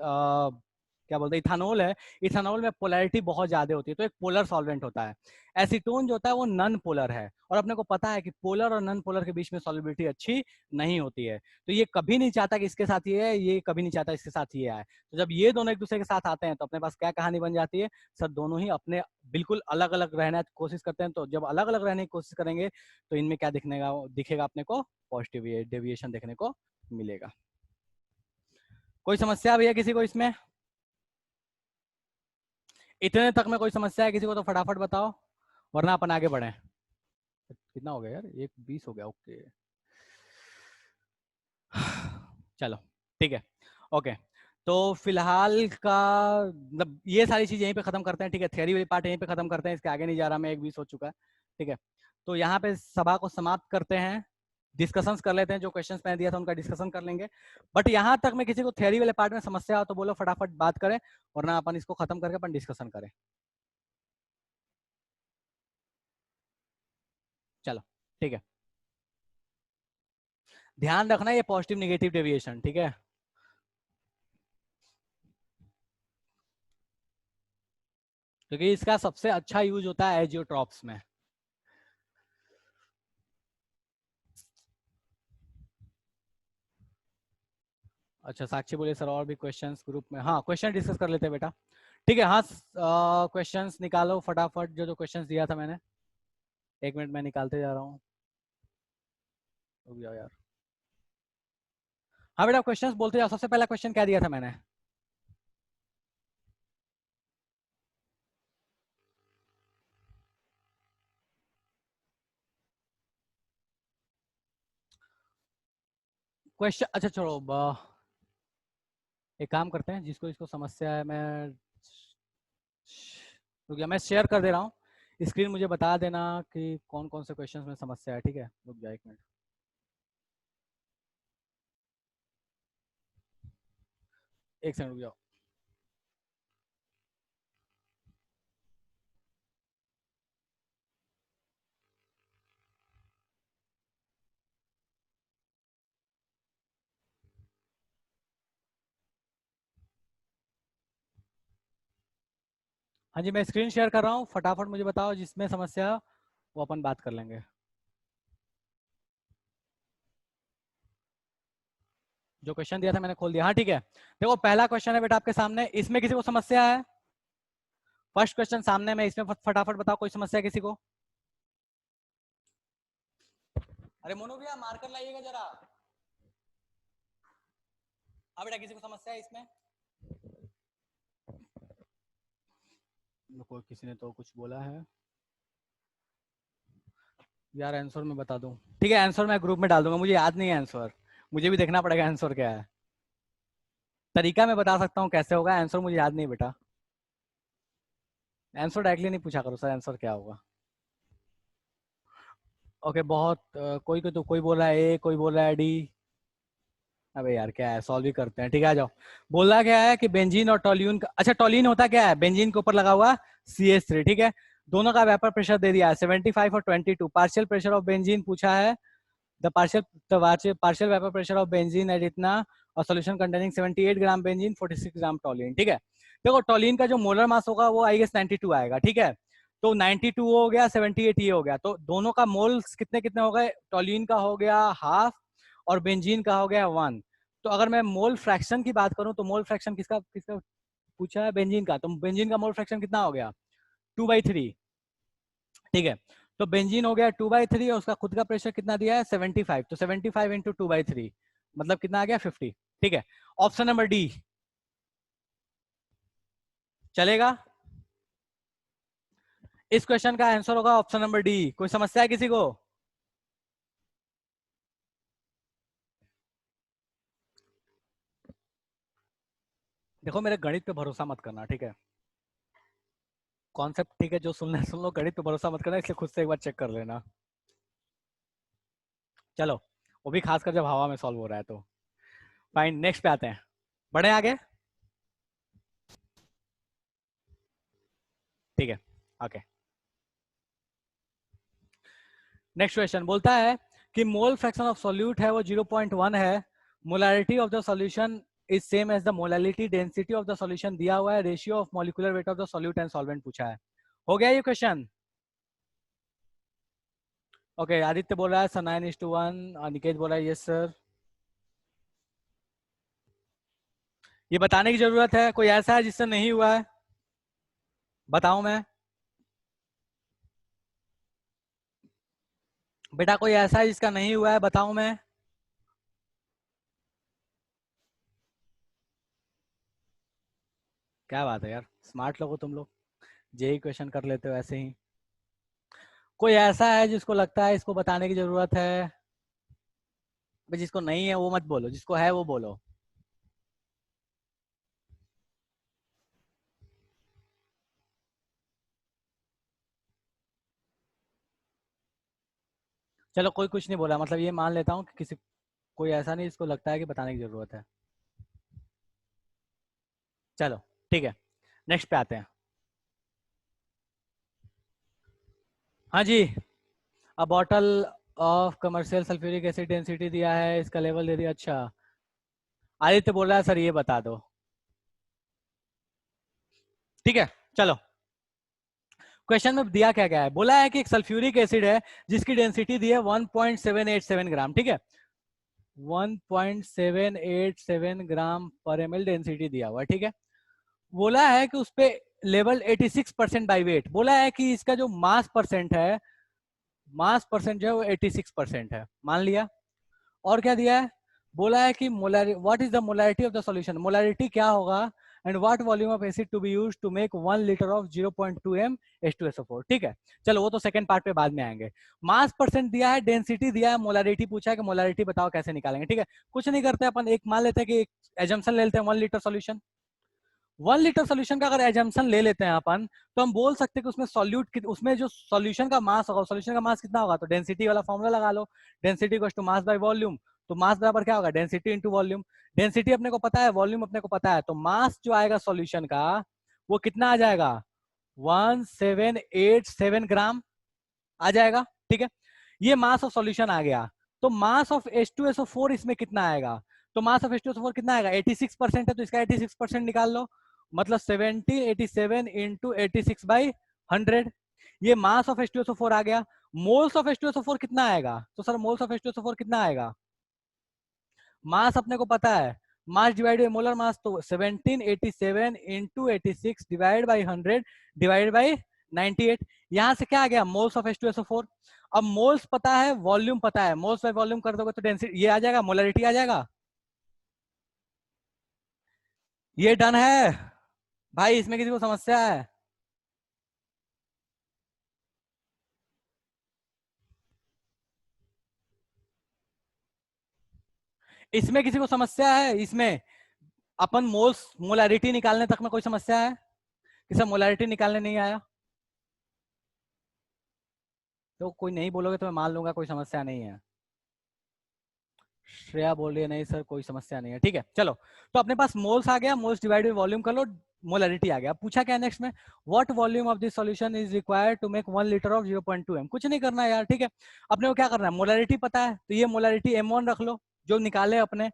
क्या बोलते हैं इथानॉल है, इथानॉल में पोलैरिटी बहुत ज्यादा होती है, तो एक पोलर सॉल्वेंट होता है। एसीटोन जो होता है वो नॉन पोलर है, और अपने को पता है कि पोलर और नॉन पोलर के बीच में सॉल्युबिलिटी अच्छी नहीं होती है। तो ये कभी नहीं चाहता कि इसके साथ ये है, ये कभी नहीं चाहता इसके साथ ये आए। तो जब ये दोनों एक दूसरे के साथ आते हैं तो अपने पास क्या कहानी बन जाती है, सर दोनों ही अपने बिल्कुल अलग अलग रहने की कोशिश करते हैं। तो जब अलग अलग रहने की कोशिश करेंगे तो इनमें क्या दिखेगा अपने को, पॉजिटिव डेविएशन देखने को मिलेगा। कोई समस्या भैया किसी को इसमें? इतने तक में कोई समस्या है किसी को तो फटाफट बताओ, वरना अपन आगे बढ़े। कितना हो गया यार, 1:20 हो गया। ओके चलो ठीक है, ओके। तो फिलहाल का मतलब ये सारी चीज यहीं पे खत्म करते हैं। ठीक है, थ्योरी वाली पार्ट यहीं पे खत्म करते हैं, इसके आगे नहीं जा रहा मैं, 1:20 हो चुका है। ठीक है, तो यहाँ पे सभा को समाप्त करते हैं, डिस्कशंस कर लेते हैं, जो क्वेश्चंस मैंने दिया था उनका डिस्कशन कर लेंगे। बट यहाँ तक में किसी को थ्योरी वाले पार्ट में समस्या हो तो बोलो, फटाफट बात करें, वरना अपन इसको खत्म करके अपन डिस्कशन करें। चलो ठीक है, ध्यान रखना ये पॉजिटिव नेगेटिव डेविएशन, ठीक है। क्योंकि इसका सबसे अच्छा यूज होता है एजियोट्रॉप्स में। अच्छा साक्षी बोले सर और भी क्वेश्चंस ग्रुप में, हाँ क्वेश्चन डिस्कस कर लेते हैं बेटा। ठीक है, हाँ क्वेश्चंस निकालो फटाफट, जो जो क्वेश्चंस दिया था मैंने। 1 मिनट में निकालते जा रहा हूँ, रुक जाओ यार। हाँ बेटा क्वेश्चंस बोलते जाओ। सबसे पहला क्वेश्चन क्या दिया था मैंने? क्वेश्चन, अच्छा छोड़ो, एक काम करते हैं, जिसको इसको समस्या है मैं रुक जा, मैं शेयर कर दे रहा हूँ स्क्रीन, मुझे बता देना कि कौन कौन से क्वेश्चंस में समस्या है। ठीक है, रुक जा 1 मिनट, एक सेकंड रुक जाओ। हाँ जी, मैं स्क्रीन शेयर कर रहा हूँ, फटाफट मुझे बताओ जिसमें समस्या है, वो अपन बात कर लेंगे। जो क्वेश्चन दिया था मैंने खोल दिया, हाँ ठीक है। देखो पहला क्वेश्चन है बेटा आपके सामने, इसमें किसी को समस्या है? फर्स्ट क्वेश्चन सामने में, इसमें फटाफट बताओ कोई समस्या है किसी को? अरे मोनू भैया मार्कर लाइएगा जरा। हाँ बेटा किसी को समस्या है इसमें? कोई किसी ने तो कुछ बोला है यार, आंसर मैं बता दूं? ठीक है, आंसर मैं ग्रुप में डाल दूंगा, मुझे याद नहीं है आंसर, मुझे भी देखना पड़ेगा आंसर क्या है। तरीका मैं बता सकता हूँ कैसे होगा, आंसर मुझे याद नहीं बेटा। आंसर डायरेक्टली नहीं पूछा करो सर आंसर क्या होगा। ओके बहुत कोई कोई तो कोई बोल रहा है ए, कोई बोल रहा है डी। अबे यार क्या है, सॉल्व ही करते हैं। ठीक है आ जाओ। बोला क्या है कि बेंजीन और टोल्यून का, अच्छा टोल्यून होता क्या है, बेंजीन के ऊपर लगा हुआ CH3। ठीक है, दोनों का वेपर प्रेशर दे दिया है 75 और 22। पार्शियल प्रेशर ऑफ बेंजीन पूछा है, the partial vapour pressure of benzene at इतना, और solution containing 78 gram benzene 46 gram toluene. ठीक है, देखो टोलिन का जो मोलर मास होगा वो आई गेस 92 आएगा। ठीक है, तो 92 हो गया, 78 ये हो गया, तो दोनों का मोल्स कितने कितने हो गए, टोलिन का हो गया हाफ और बेंजीन का हो गया 1। तो अगर मैं मोल फ्रैक्शन की बात करूं तो मोल फ्रैक्शन किसका किसका पूछा है, बेंजीन का, तो बेंजीन का मोल फ्रैक्शन कितना हो गया, 2/3। ठीक है, तो बेंजीन हो गया 2/3 और उसका खुद का प्रेशर कितना दिया है 75, तो 75 इंटू 2/3 मतलब कितना आ गया 50। ठीक है, ऑप्शन नंबर डी चलेगा। इस क्वेश्चन का आंसर होगा ऑप्शन नंबर डी। कोई समस्या है किसी को? देखो मेरे गणित पे भरोसा मत करना, ठीक है, कॉन्सेप्ट ठीक है, जो सुनना है सुन लो, गणित पे भरोसा मत करना, इसलिए खुद से एक बार चेक कर लेना। चलो, वो भी खासकर जब हवा में सॉल्व हो रहा है तो। फाइन, नेक्स्ट पे आते हैं, बढ़े आगे। ठीक है, ओके। नेक्स्ट क्वेश्चन बोलता है कि मोल फ्रैक्शन ऑफ सॉल्यूट है वो 0.1 है, molarity of the solution is same as the molality density of the solution दिया हुआ है, ratio of molecular weight of the solute and solvent पूछा है। हो गया ये क्वेश्चन? ओके, आदित्य बोल रहा है सर 9:1, अनिकेत बोल रहा है यस सर। ये बताने की जरूरत है? कोई ऐसा है जिससे नहीं हुआ है? बताऊं मैं? बेटा कोई ऐसा है जिसका नहीं हुआ है? बताऊं मैं? क्या बात है यार, स्मार्ट लोग हो तुम लोग, जेई क्वेश्चन कर लेते हो ऐसे ही। कोई ऐसा है जिसको लगता है इसको बताने की जरूरत है? भाई जिसको नहीं है वो मत बोलो, जिसको है वो बोलो। चलो कोई कुछ नहीं बोला, मतलब ये मान लेता हूँ कि किसी कोई ऐसा नहीं जिसको लगता है कि बताने की जरूरत है। चलो ठीक है, नेक्स्ट पे आते हैं। हाँ जी, a bottle of commercial sulphuric acid density दिया है, इसका लेवल दे दिया। अच्छा, आदित्य बोल रहा है सर ये बता दो। ठीक है, चलो क्वेश्चन में दिया क्या गया है, बोला है कि एक सल्फ्यूरिक एसिड है जिसकी डेंसिटी दी है 1.787 ग्राम। ठीक है, 1.787 ग्राम पर ml डेंसिटी दिया हुआ है। ठीक है, बोला है कि उस पे लेवल 86% बाई वेट, बोला है कि इसका जो मास परसेंट है, मास परसेंट जो है वो 86% है, मान लिया। और क्या दिया है, बोला है कि molar what is the molarity of the solution, molarity क्या होगा, and what volume of acid to be used to make 1 litre of 0.2 m H2SO4। ठीक है, चलो वो तो सेकंड पार्ट पे बाद में आएंगे। मास परसेंट दिया है, डेंसिटी दिया है, मोलैरिटी पूछा है कि मोलैरिटी बताओ कैसे निकालेंगे। ठीक है, कुछ नहीं करते अपन, एक मान लेते हैं कि एजम्पशन ले लेते हैं 1 लीटर सॉल्यूशन। 1 लीटर सोल्यूशन का अगर एजम्पशन ले लेते हैं अपन, तो हम बोल सकते हैं कि उसमें सॉल्यूट, उसमें जो सॉल्यूशन का मास होगा, सॉल्यूशन का मास कितना होगा, तो डेंसिटी वाला फॉर्मूला लगा लो, density equals to mass by volume. तो मास बराबर क्या होगा, डेंसिटी इंटू वॉल्यूम। डेंसिटी अपने को पता है, वॉल्यूम अपने को पता है, तो मास जो आएगा सॉल्यूशन का वो कितना आ जाएगा, 1787 ग्राम आ जाएगा। ठीक है, ये मास ऑफ सॉल्यूशन आ गया। तो मास ऑफ H2SO4 इसमें कितना आएगा, तो मास ऑफ H2SO4 कितना आएगा, 86% है, तो इसका 86% निकाल लो, मतलब 1787 इंटू 86/100। ये मास ऑफ H2SO4 आ गया। मोल्स ऑफ H2SO4 कितना आएगा, तो सर मोल्स ऑफ H2SO4 कितना आएगा, मास अपने को पता है, mass divide by molar mass, तो 1787 into 86 divide by 100 divide by 98। यहां से क्या आ गया, मोल्स ऑफ H2SO4। अब मोल्स पता है, वॉल्यूम पता है, मोल्स बाय वॉल्यूम कर दोगे तो डेंसिटी ये आ जाएगा, मोलरिटी आ जाएगा। ये डन है भाई, इसमें किसी को समस्या है? इसमें किसी को समस्या है? इसमें अपन मोल्स मोलरिटी निकालने तक में कोई समस्या है? किसी मोलरिटी निकालने नहीं आया तो कोई नहीं बोलोगे तो मैं मान लूंगा कोई समस्या नहीं है। श्रेया बोल रही है नहीं सर कोई समस्या नहीं है। ठीक है, चलो तो अपने पास मोल्स आ गया, मोल्स डिवाइड बाय वॉल्यूम कर लो, मोलरिटी आ गया। पूछा क्या नेक्स्ट में, what volume of this solution is required to make 1 litre of 0.2 m। कुछ नहीं करना यार, ठीक है, अपने को क्या करना है, मोलरिटी पता है, तो ये मोलरिटी M1 रख लो जो निकाले अपने।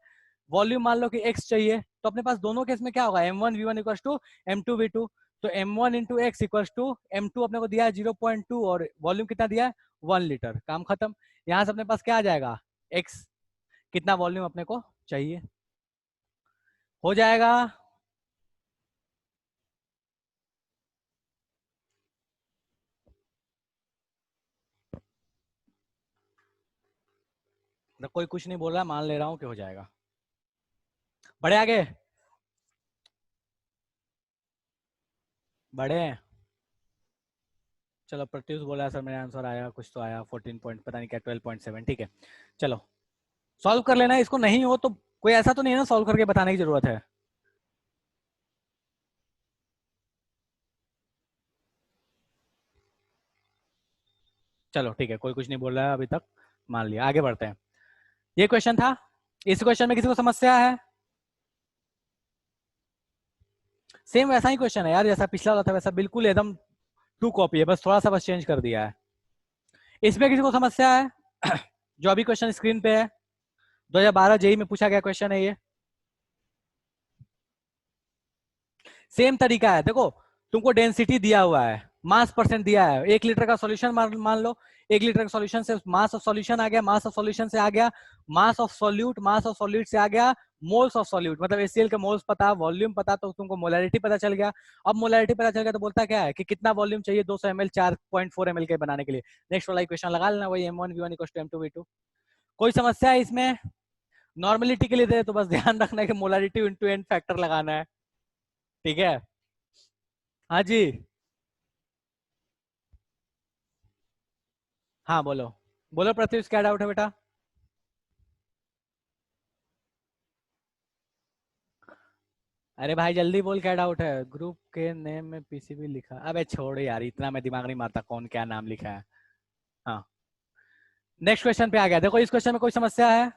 वॉल्यूम मान लो कि x चाहिए, तो अपने पास दोनों केस में क्या होगा, M1V1 इक्वल टू M2V2। तो M1 into x equal to M2 अपने को दिया है 0.2 और वॉल्यूम कितना दिया है 1 लीटर, काम खत्म। यहाँ से अपने पास क्या आ जाएगा, x कितना वॉल्यूम अपने को चाहिए, हो जाएगा। मतलब कोई कुछ नहीं बोल रहा, मान ले रहा हूं कि हो जाएगा। बढ़े आगे, बढ़े। चलो प्रत्युष बोला सर मेरा आंसर आया, कुछ तो आया 14 पॉइंट, पता नहीं क्या 12.7। ठीक है, चलो सॉल्व कर लेना। इसको नहीं हो तो कोई ऐसा तो नहीं है ना सॉल्व करके बताने की जरूरत है। चलो ठीक है, कोई कुछ नहीं बोल रहा है अभी तक, मान लिया। आगे बढ़ते हैं। ये क्वेश्चन था, इस क्वेश्चन में किसी को समस्या है? सेम वैसा ही क्वेश्चन है यार जैसा पिछला वाला था, वैसा बिल्कुल एकदम टू कॉपी है, बस थोड़ा सा बस चेंज कर दिया है। इसमें किसी को समस्या है? जो अभी क्वेश्चन स्क्रीन पे है 2012 जेई में पूछा गया क्वेश्चन है ये। सेम तरीका है, देखो तुमको डेंसिटी दिया हुआ है, मास परसेंट दिया है, 1 लीटर का सॉल्यूशन मान लो, 1 लीटर का सॉल्यूशन से मास ऑफ सॉल्यूशन आ गया, मास ऑफ सॉल्यूशन से आ गया मास of solute, mass of solute से आ गया मोल्स ऑफ सॉल्यूट, मतलब HCl का मोल्स पता, वॉल्यूम पता, तो तुमको मोलैरिटी पता चल गया। अब मोलैरिटी पता चल गया तो बोलता क्या है कि कितना वॉल्यूम चाहिए 200 ml 4.4 ml के बनाने के लिए। नेक्स्ट वाला इक्वेशन लगा लेना, वही m1v1 = m2v2। कोई समस्या है इसमें? नॉर्मलिटी के लिए दे तो बस ध्यान रखना है कि मोलैरिटी इंटू एन फैक्टर लगाना है, ठीक है। हाँ जी, हाँ बोलो बोलो प्रत्युष, क्या डाउट है बेटा? अरे भाई जल्दी बोल, क्या डाउट है? ग्रुप के नेम में पीसीबी लिखा, अबे छोड़ यार, इतना मैं दिमाग नहीं मारता कौन क्या नाम लिखा है। हाँ, नेक्स्ट क्वेश्चन पे आ गया। देखो इस क्वेश्चन में कोई समस्या है?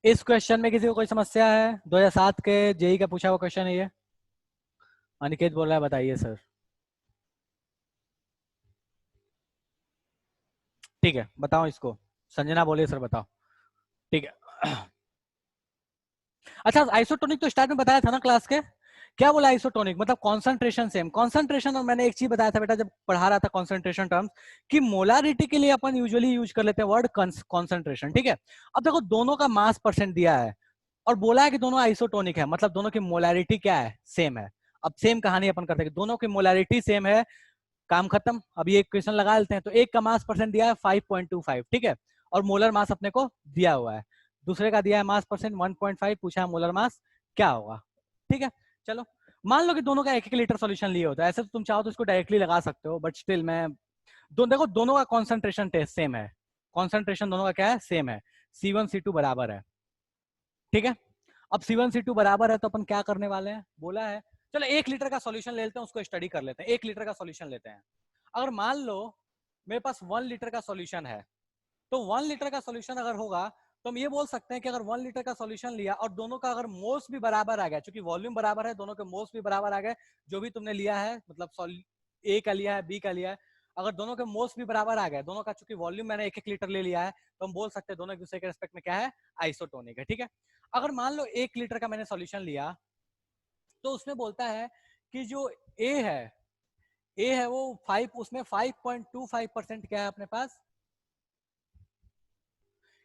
इस क्वेश्चन में किसी को कोई समस्या है? 2007 के जेई का पूछा हुआ क्वेश्चन है ये। अनिकेत बोल रहा है बताइए सर। ठीक है बताओ इसको। संजना बोलिए सर बताओ। ठीक है। अच्छा आइसोटोनिक तो स्टार्ट में बताया था ना क्लास के, क्या बोला आइसोटोनिक मतलब कॉन्सेंट्रेशन सेम। कॉन्सेंट्रेशन, और मैंने एक चीज बताया था बेटा जब पढ़ा रहा था कॉन्सेंट्रेशन टर्म्स, कि मोलारिटी के लिए अपन यूजुअली यूज कर लेते हैं वर्ड कॉन्सेंट्रेशन, ठीक है। अब देखो दोनों का मास परसेंट दिया है और बोला है कि दोनों आइसोटोनिक है, मतलब दोनों की मोलारिटी क्या है? सेम है। अब सेम कहानी अपन करते हैं, दोनों की मोलारिटी सेम है, काम खत्म। अब ये क्वेश्चन लगा लेते हैं। तो एक का मास परसेंट दिया है 5.25, ठीक है, और मोलर मास अपने को दिया हुआ है। दूसरे का दिया है मास परसेंट 1.5, पूछा है मोलर मास क्या होगा, ठीक है। चलो मान लो कि दोनों का 1-1 लीटर सॉल्यूशन लिए होता है, ऐसे तो तुम चाहो तो इसको डायरेक्टली लगा सकते हो, बट स्टिल मैं देखो दोनों का कॉन्सेंट्रेशन टेस्ट सेम है, कॉन्सेंट्रेशन दोनों का क्या है? सेम है, C1C2 बराबर है, ठीक है। अब C1C2 बराबर है तो अपन क्या करने वाले हैं? बोला है चलो 1 लीटर का सॉल्यूशन ले लेते हैं, उसको स्टडी कर लेते हैं। 1 लीटर का सॉल्यूशन लेते हैं। अगर मान लो मेरे पास 1 लीटर का सॉल्यूशन है, तो 1 लीटर का सॉल्यूशन अगर होगा तो हम ये बोल सकते हैं कि अगर 1 लीटर का सॉल्यूशन लिया और दोनों का अगर मोल्स भी बराबर आ गया, क्योंकि वॉल्यूम बराबर है, दोनों के मोल्स भी बराबर आ गए, जो भी तुमने लिया है, मतलब ए का लिया है, बी का लिया है, अगर दोनों के मोल्स भी बराबर आ गए, दोनों का चूंकि वॉल्यूम मैंने 1-1 लीटर ले लिया है, तो हम बोल सकते हैं दोनों एक दूसरे के रेस्पेक्ट में क्या है? आइसोटोनिक है, ठीक है। अगर मान लो 1 लीटर का मैंने सॉल्यूशन लिया, तो उसमें बोलता है कि जो ए है वो 5, उसमें 5.25% क्या है अपने पास?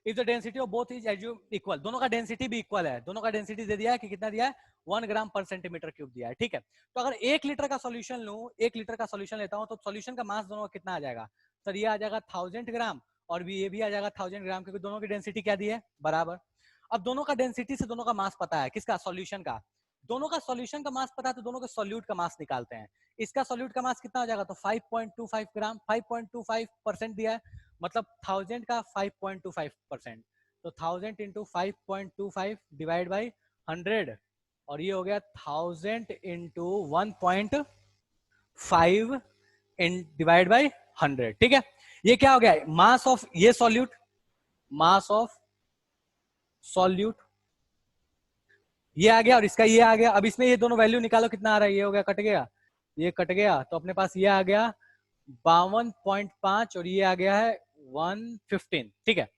If the density of both is assumed equal, दोनों का डेंसिटी भी इक्वल है, दोनों का डेंसिटी दे दिया है कि कितना दिया है? 1 ग्राम पर सेंटीमीटर क्यूब दिया है, ठीक है। तो अगर 1 लीटर का सॉल्यूशन लूं, 1 लीटर का सॉल्यूशन लेता हूं, तो सॉल्यूशन का मास दोनों का कितना आ जाएगा? सर ये आ जाएगा 1000 ग्राम, और भी ये भी आ जाएगा 1000 ग्राम, क्योंकि दोनों की डेंसिटी क्या दी है? बराबर। अब दोनों का डेंसिटी से दोनों का मास पता है, किसका? सॉल्यूशन का। दोनों का सॉल्यूशन का मास पता है तो दोनों के सॉल्यूट का मास निकालते हैं। इसका सॉल्यूट का मास कितना हो जाएगा? तो 5.25 ग्राम, 5.25% दिया है, मतलब 1000 का 5.25%, तो 1000 इंटू 5.25 डिवाइड बाई 100, और ये हो गया 1000 इंटू 1.5 डिवाइड बाई 100, ठीक है। ये क्या हो गया? मास ऑफ ये सॉल्यूट, मास ऑफ सॉल्यूट ये आ गया, और इसका ये आ गया। अब इसमें ये दोनों वैल्यू निकालो, कितना आ रहा है? ये हो गया, कट गया, ये कट गया, तो अपने पास ये आ गया 52.5, और ये आ गया है 115, ठीक है।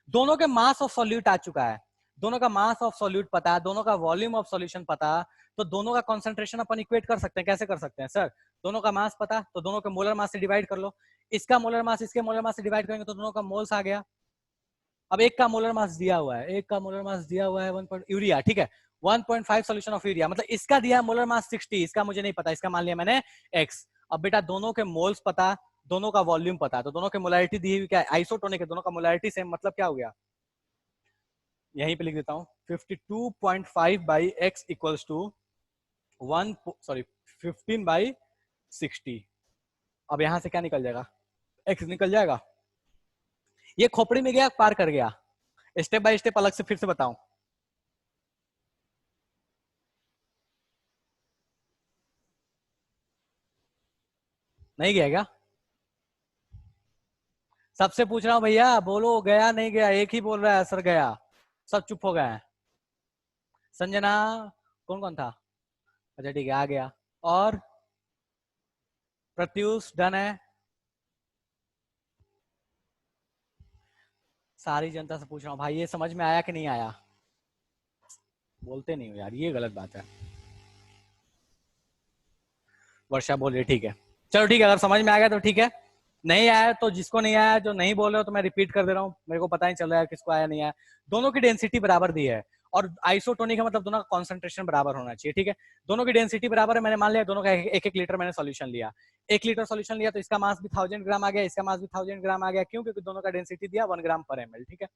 दोनों के मास ऑफ सॉल्यूट आ चुका है, दोनों का मास ऑफ सॉल्यूट पता है, दोनों का वॉल्यूम ऑफ सॉल्यूशन पता, तो दोनों का कंसंट्रेशन अपन इक्वेट कर सकते हैं। कैसे कर सकते हैं सर? दोनों का मास पता तो दोनों के मोलर मास से डिवाइड कर लो, इसका मोलर मास इसके मोलर मास से डिवाइड करेंगे तो दोनों का मोल्स आ गया। अब एक का मोलर मास दिया हुआ है, एक का मोलर मास दिया हुआ है 1. यूरिया, ठीक है, 1.5 सॉल्यूशन ऑफ यूरिया, मतलब इसका दिया मोलर मास 60, इसका मुझे नहीं पता, इसका मान लिया मैंने x। अब बेटा दोनों के मोल्स पता, दोनों का वॉल्यूम पता, तो दोनों के मोलैरिटी दी हुई क्या है, आइसोटोनिक है, दोनों का मोलैरिटी सेम, मतलब क्या हो गया, यहीं पे लिख देता हूँ 52.5 बाई x इक्वल्स टू 15/60। अब यहां से क्या निकल जाएगा, x निकल जाएगा। ये खोपड़ी में गया पार कर गया, स्टेप बाय स्टेप अलग से फिर से बताऊं। नहीं गया क्या, सबसे पूछ रहा हूं भैया, बोलो गया नहीं गया, एक ही बोल रहा है सर गया, सब चुप हो गए हैं। संजना, कौन कौन था, अच्छा ठीक है आ गया, और प्रत्युष डन है, सारी जनता से पूछ रहा हूँ भाई ये समझ में आया कि नहीं आया, बोलते नहीं हो यार, ये गलत बात है। वर्षा बोल रही ठीक है, चलो ठीक है, अगर समझ में आ गया तो ठीक है, नहीं आया तो जिसको नहीं आया, जो नहीं बोल रहे हो तो मैं रिपीट कर दे रहा हूँ, मेरे को पता नहीं चल रहा है किसको आया नहीं आया। दोनों की डेंसिटी बराबर दी है, और आइसोटोनिक है मतलब दोनों का कॉन्सेंट्रेशन बराबर होना चाहिए, ठीक है। दोनों की डेंसिटी बराबर है, मैंने मान लिया दोनों का एक एक लीटर मैंने सॉल्यूशन लिया, 1 लीटर सॉल्यूशन लिया तो इसका मास भी 1000 ग्राम आ गया, इसका मास भी 1000 ग्राम आ गया, क्यों, क्योंकि दोनों का डेंसिटी दिया 1 ग्राम पर ml, ठीक है।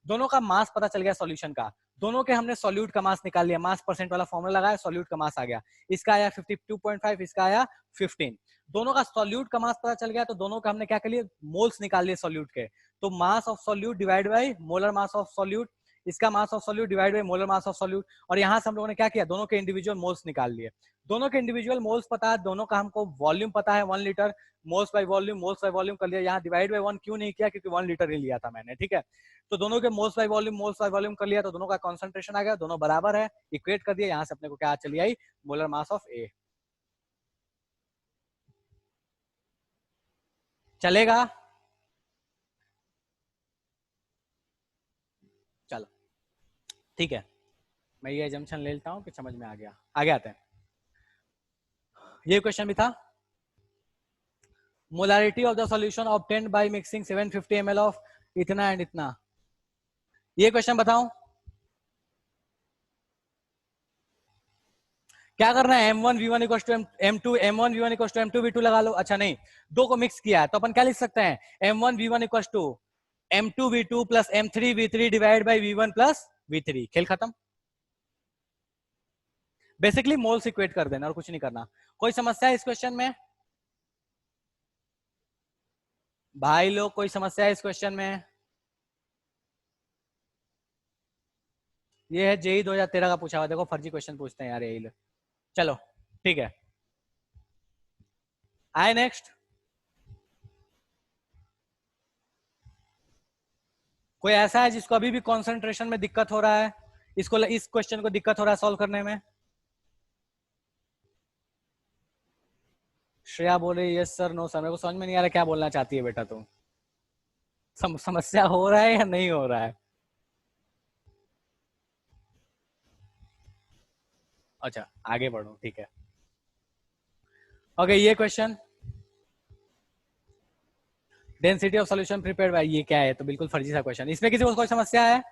दोनों का मास पता चल गया सॉल्यूशन का, दोनों के हमने सॉल्यूट का मास निकाल लिया, मास परसेंट वाला फॉर्मूला लगाया, सॉल्यूट का मास आ गया, इसका आया 52.5, इसका आया 15। दोनों का सॉल्यूट का मास पता चल गया, तो दोनों का हमने क्या कर लिया, मोल्स निकाल लिए सॉल्यूट के, तो mass of solute divide by molar mass of solute, इसका mass of solute divide by molar mass of solute, और यहां से हम लोगों ने क्या किया, दोनों के इंडिविजुअल मोल्स निकाल लिए। दोनों के इंडिविजुअल मोल्स पता है, दोनों का हमको वॉल्यूम पता है 1 लीटर, मोल्स बाय वॉल्यूम कर लिया, यहाँ डिवाइड बाय 1 क्यों नहीं किया, क्योंकि 1 लीटर ही लिया था मैंने, ठीक है। तो दोनों के मोल्स बाय वॉल्यूम कर लिया, तो दोनों का कॉन्सेंट्रेशन आ गया, दोनों बराबर है, इक्वेट कर दिया, यहाँ से अपने को क्या चली आई, मोलर मास ऑफ ए। चलेगा, चलो ठीक है, मैं ये एजम्पशन ले लेता हूं कि समझ में आ गया, आगे आते हैं। ये क्वेश्चन भी था, molarity of the solution obtained by mixing 750 ml of इतना एंड इतना, ये क्वेश्चन बताऊं क्या करना है, m1 v1 equal to m2, m1 v1 equal to m2 v2 लगा लो, अच्छा नहीं, दो को मिक्स किया है तो अपन क्या लिख सकते हैं, m1 v1 equal to m2 v2 plus m3 v3 divide by v1 plus v3, खेल खत्म। बेसिकली मोल्स इक्वेट कर देना और कुछ नहीं करना। कोई समस्या है इस क्वेश्चन में भाई लोग, कोई समस्या है इस क्वेश्चन में? ये है जेई 2013 का पूछा हुआ, देखो फर्जी क्वेश्चन पूछते हैं यार यही लोग। चलो ठीक है, आए नेक्स्ट। कोई ऐसा है जिसको अभी भी कंसंट्रेशन में दिक्कत हो रहा है, इसको इस क्वेश्चन को दिक्कत हो रहा है सॉल्व करने में? श्रेया बोले यस सर, नो सर, मेरे को समझ में नहीं आ रहा क्या बोलना चाहती है बेटा तुम, समस्या हो रहा है या नहीं हो रहा है? अच्छा आगे बढ़ो, ठीक है। ओके, ये question density of solution prepared by, ये क्या है, तो बिल्कुल फर्जी सा क्वेश्चन, इसमें किसी को कोई समस्या है?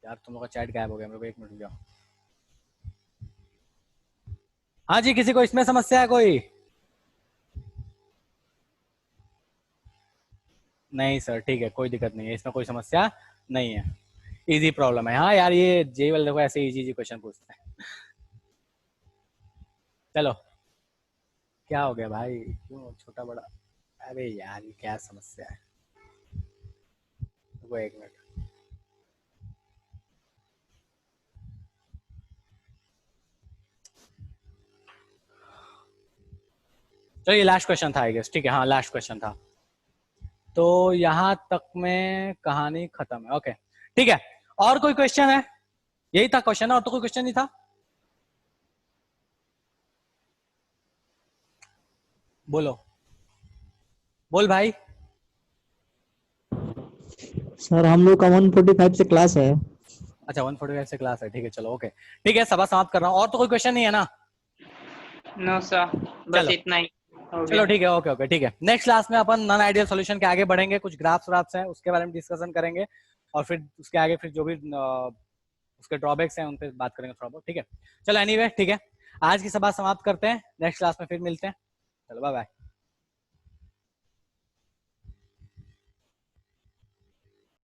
यार तुम लोग का चैट गायब हो गया, मेरे को 1 मिनट रुक जाओ। हाँ जी, किसी को इसमें समस्या है कोई? नहीं सर ठीक है, कोई दिक्कत नहीं है, इसमें कोई समस्या नहीं है, इजी प्रॉब्लम है। हाँ यार ये जेई वाले देखो ऐसे इजी क्वेश्चन पूछते हैं। चलो क्या हो गया भाई, क्यों छोटा बड़ा, अरे यार ये क्या समस्या है, वो 1 मिनट। तो ये लास्ट क्वेश्चन था आई गेस, ठीक है, हाँ लास्ट क्वेश्चन था, तो यहां तक में कहानी खत्म है। ओके ठीक है, और कोई क्वेश्चन है? यही था क्वेश्चन, और तो कोई क्वेश्चन नहीं था? बोलो, बोल भाई। सर हम लोग का 145 से क्लास है। अच्छा 145 से क्लास है, ठीक है चलो ओके, ठीक है सभा समाप्त कर रहा हूँ, और तो कोई क्वेश्चन नहीं है ना? नो सर, बस चलो इतना ही हो चलो गया। ठीक है, ओके ओके ठीक है। नेक्स्ट क्लास में अपन नॉन आइडियल सॉल्यूशन के आगे बढ़ेंगे, कुछ ग्राफ्स व्राफ्स हैं उसके बारे में डिस्कशन करेंगे, और फिर उसके आगे फिर जो भी उसके ड्रॉबैक्स हैं उन पे बात करेंगे थोड़ा बहुत, ठीक है। चलो एनीवे ठीक है, आज की सभा समाप्त करते हैं, नेक्स्ट क्लास में फिर मिलते हैं, चलो बाय बाय।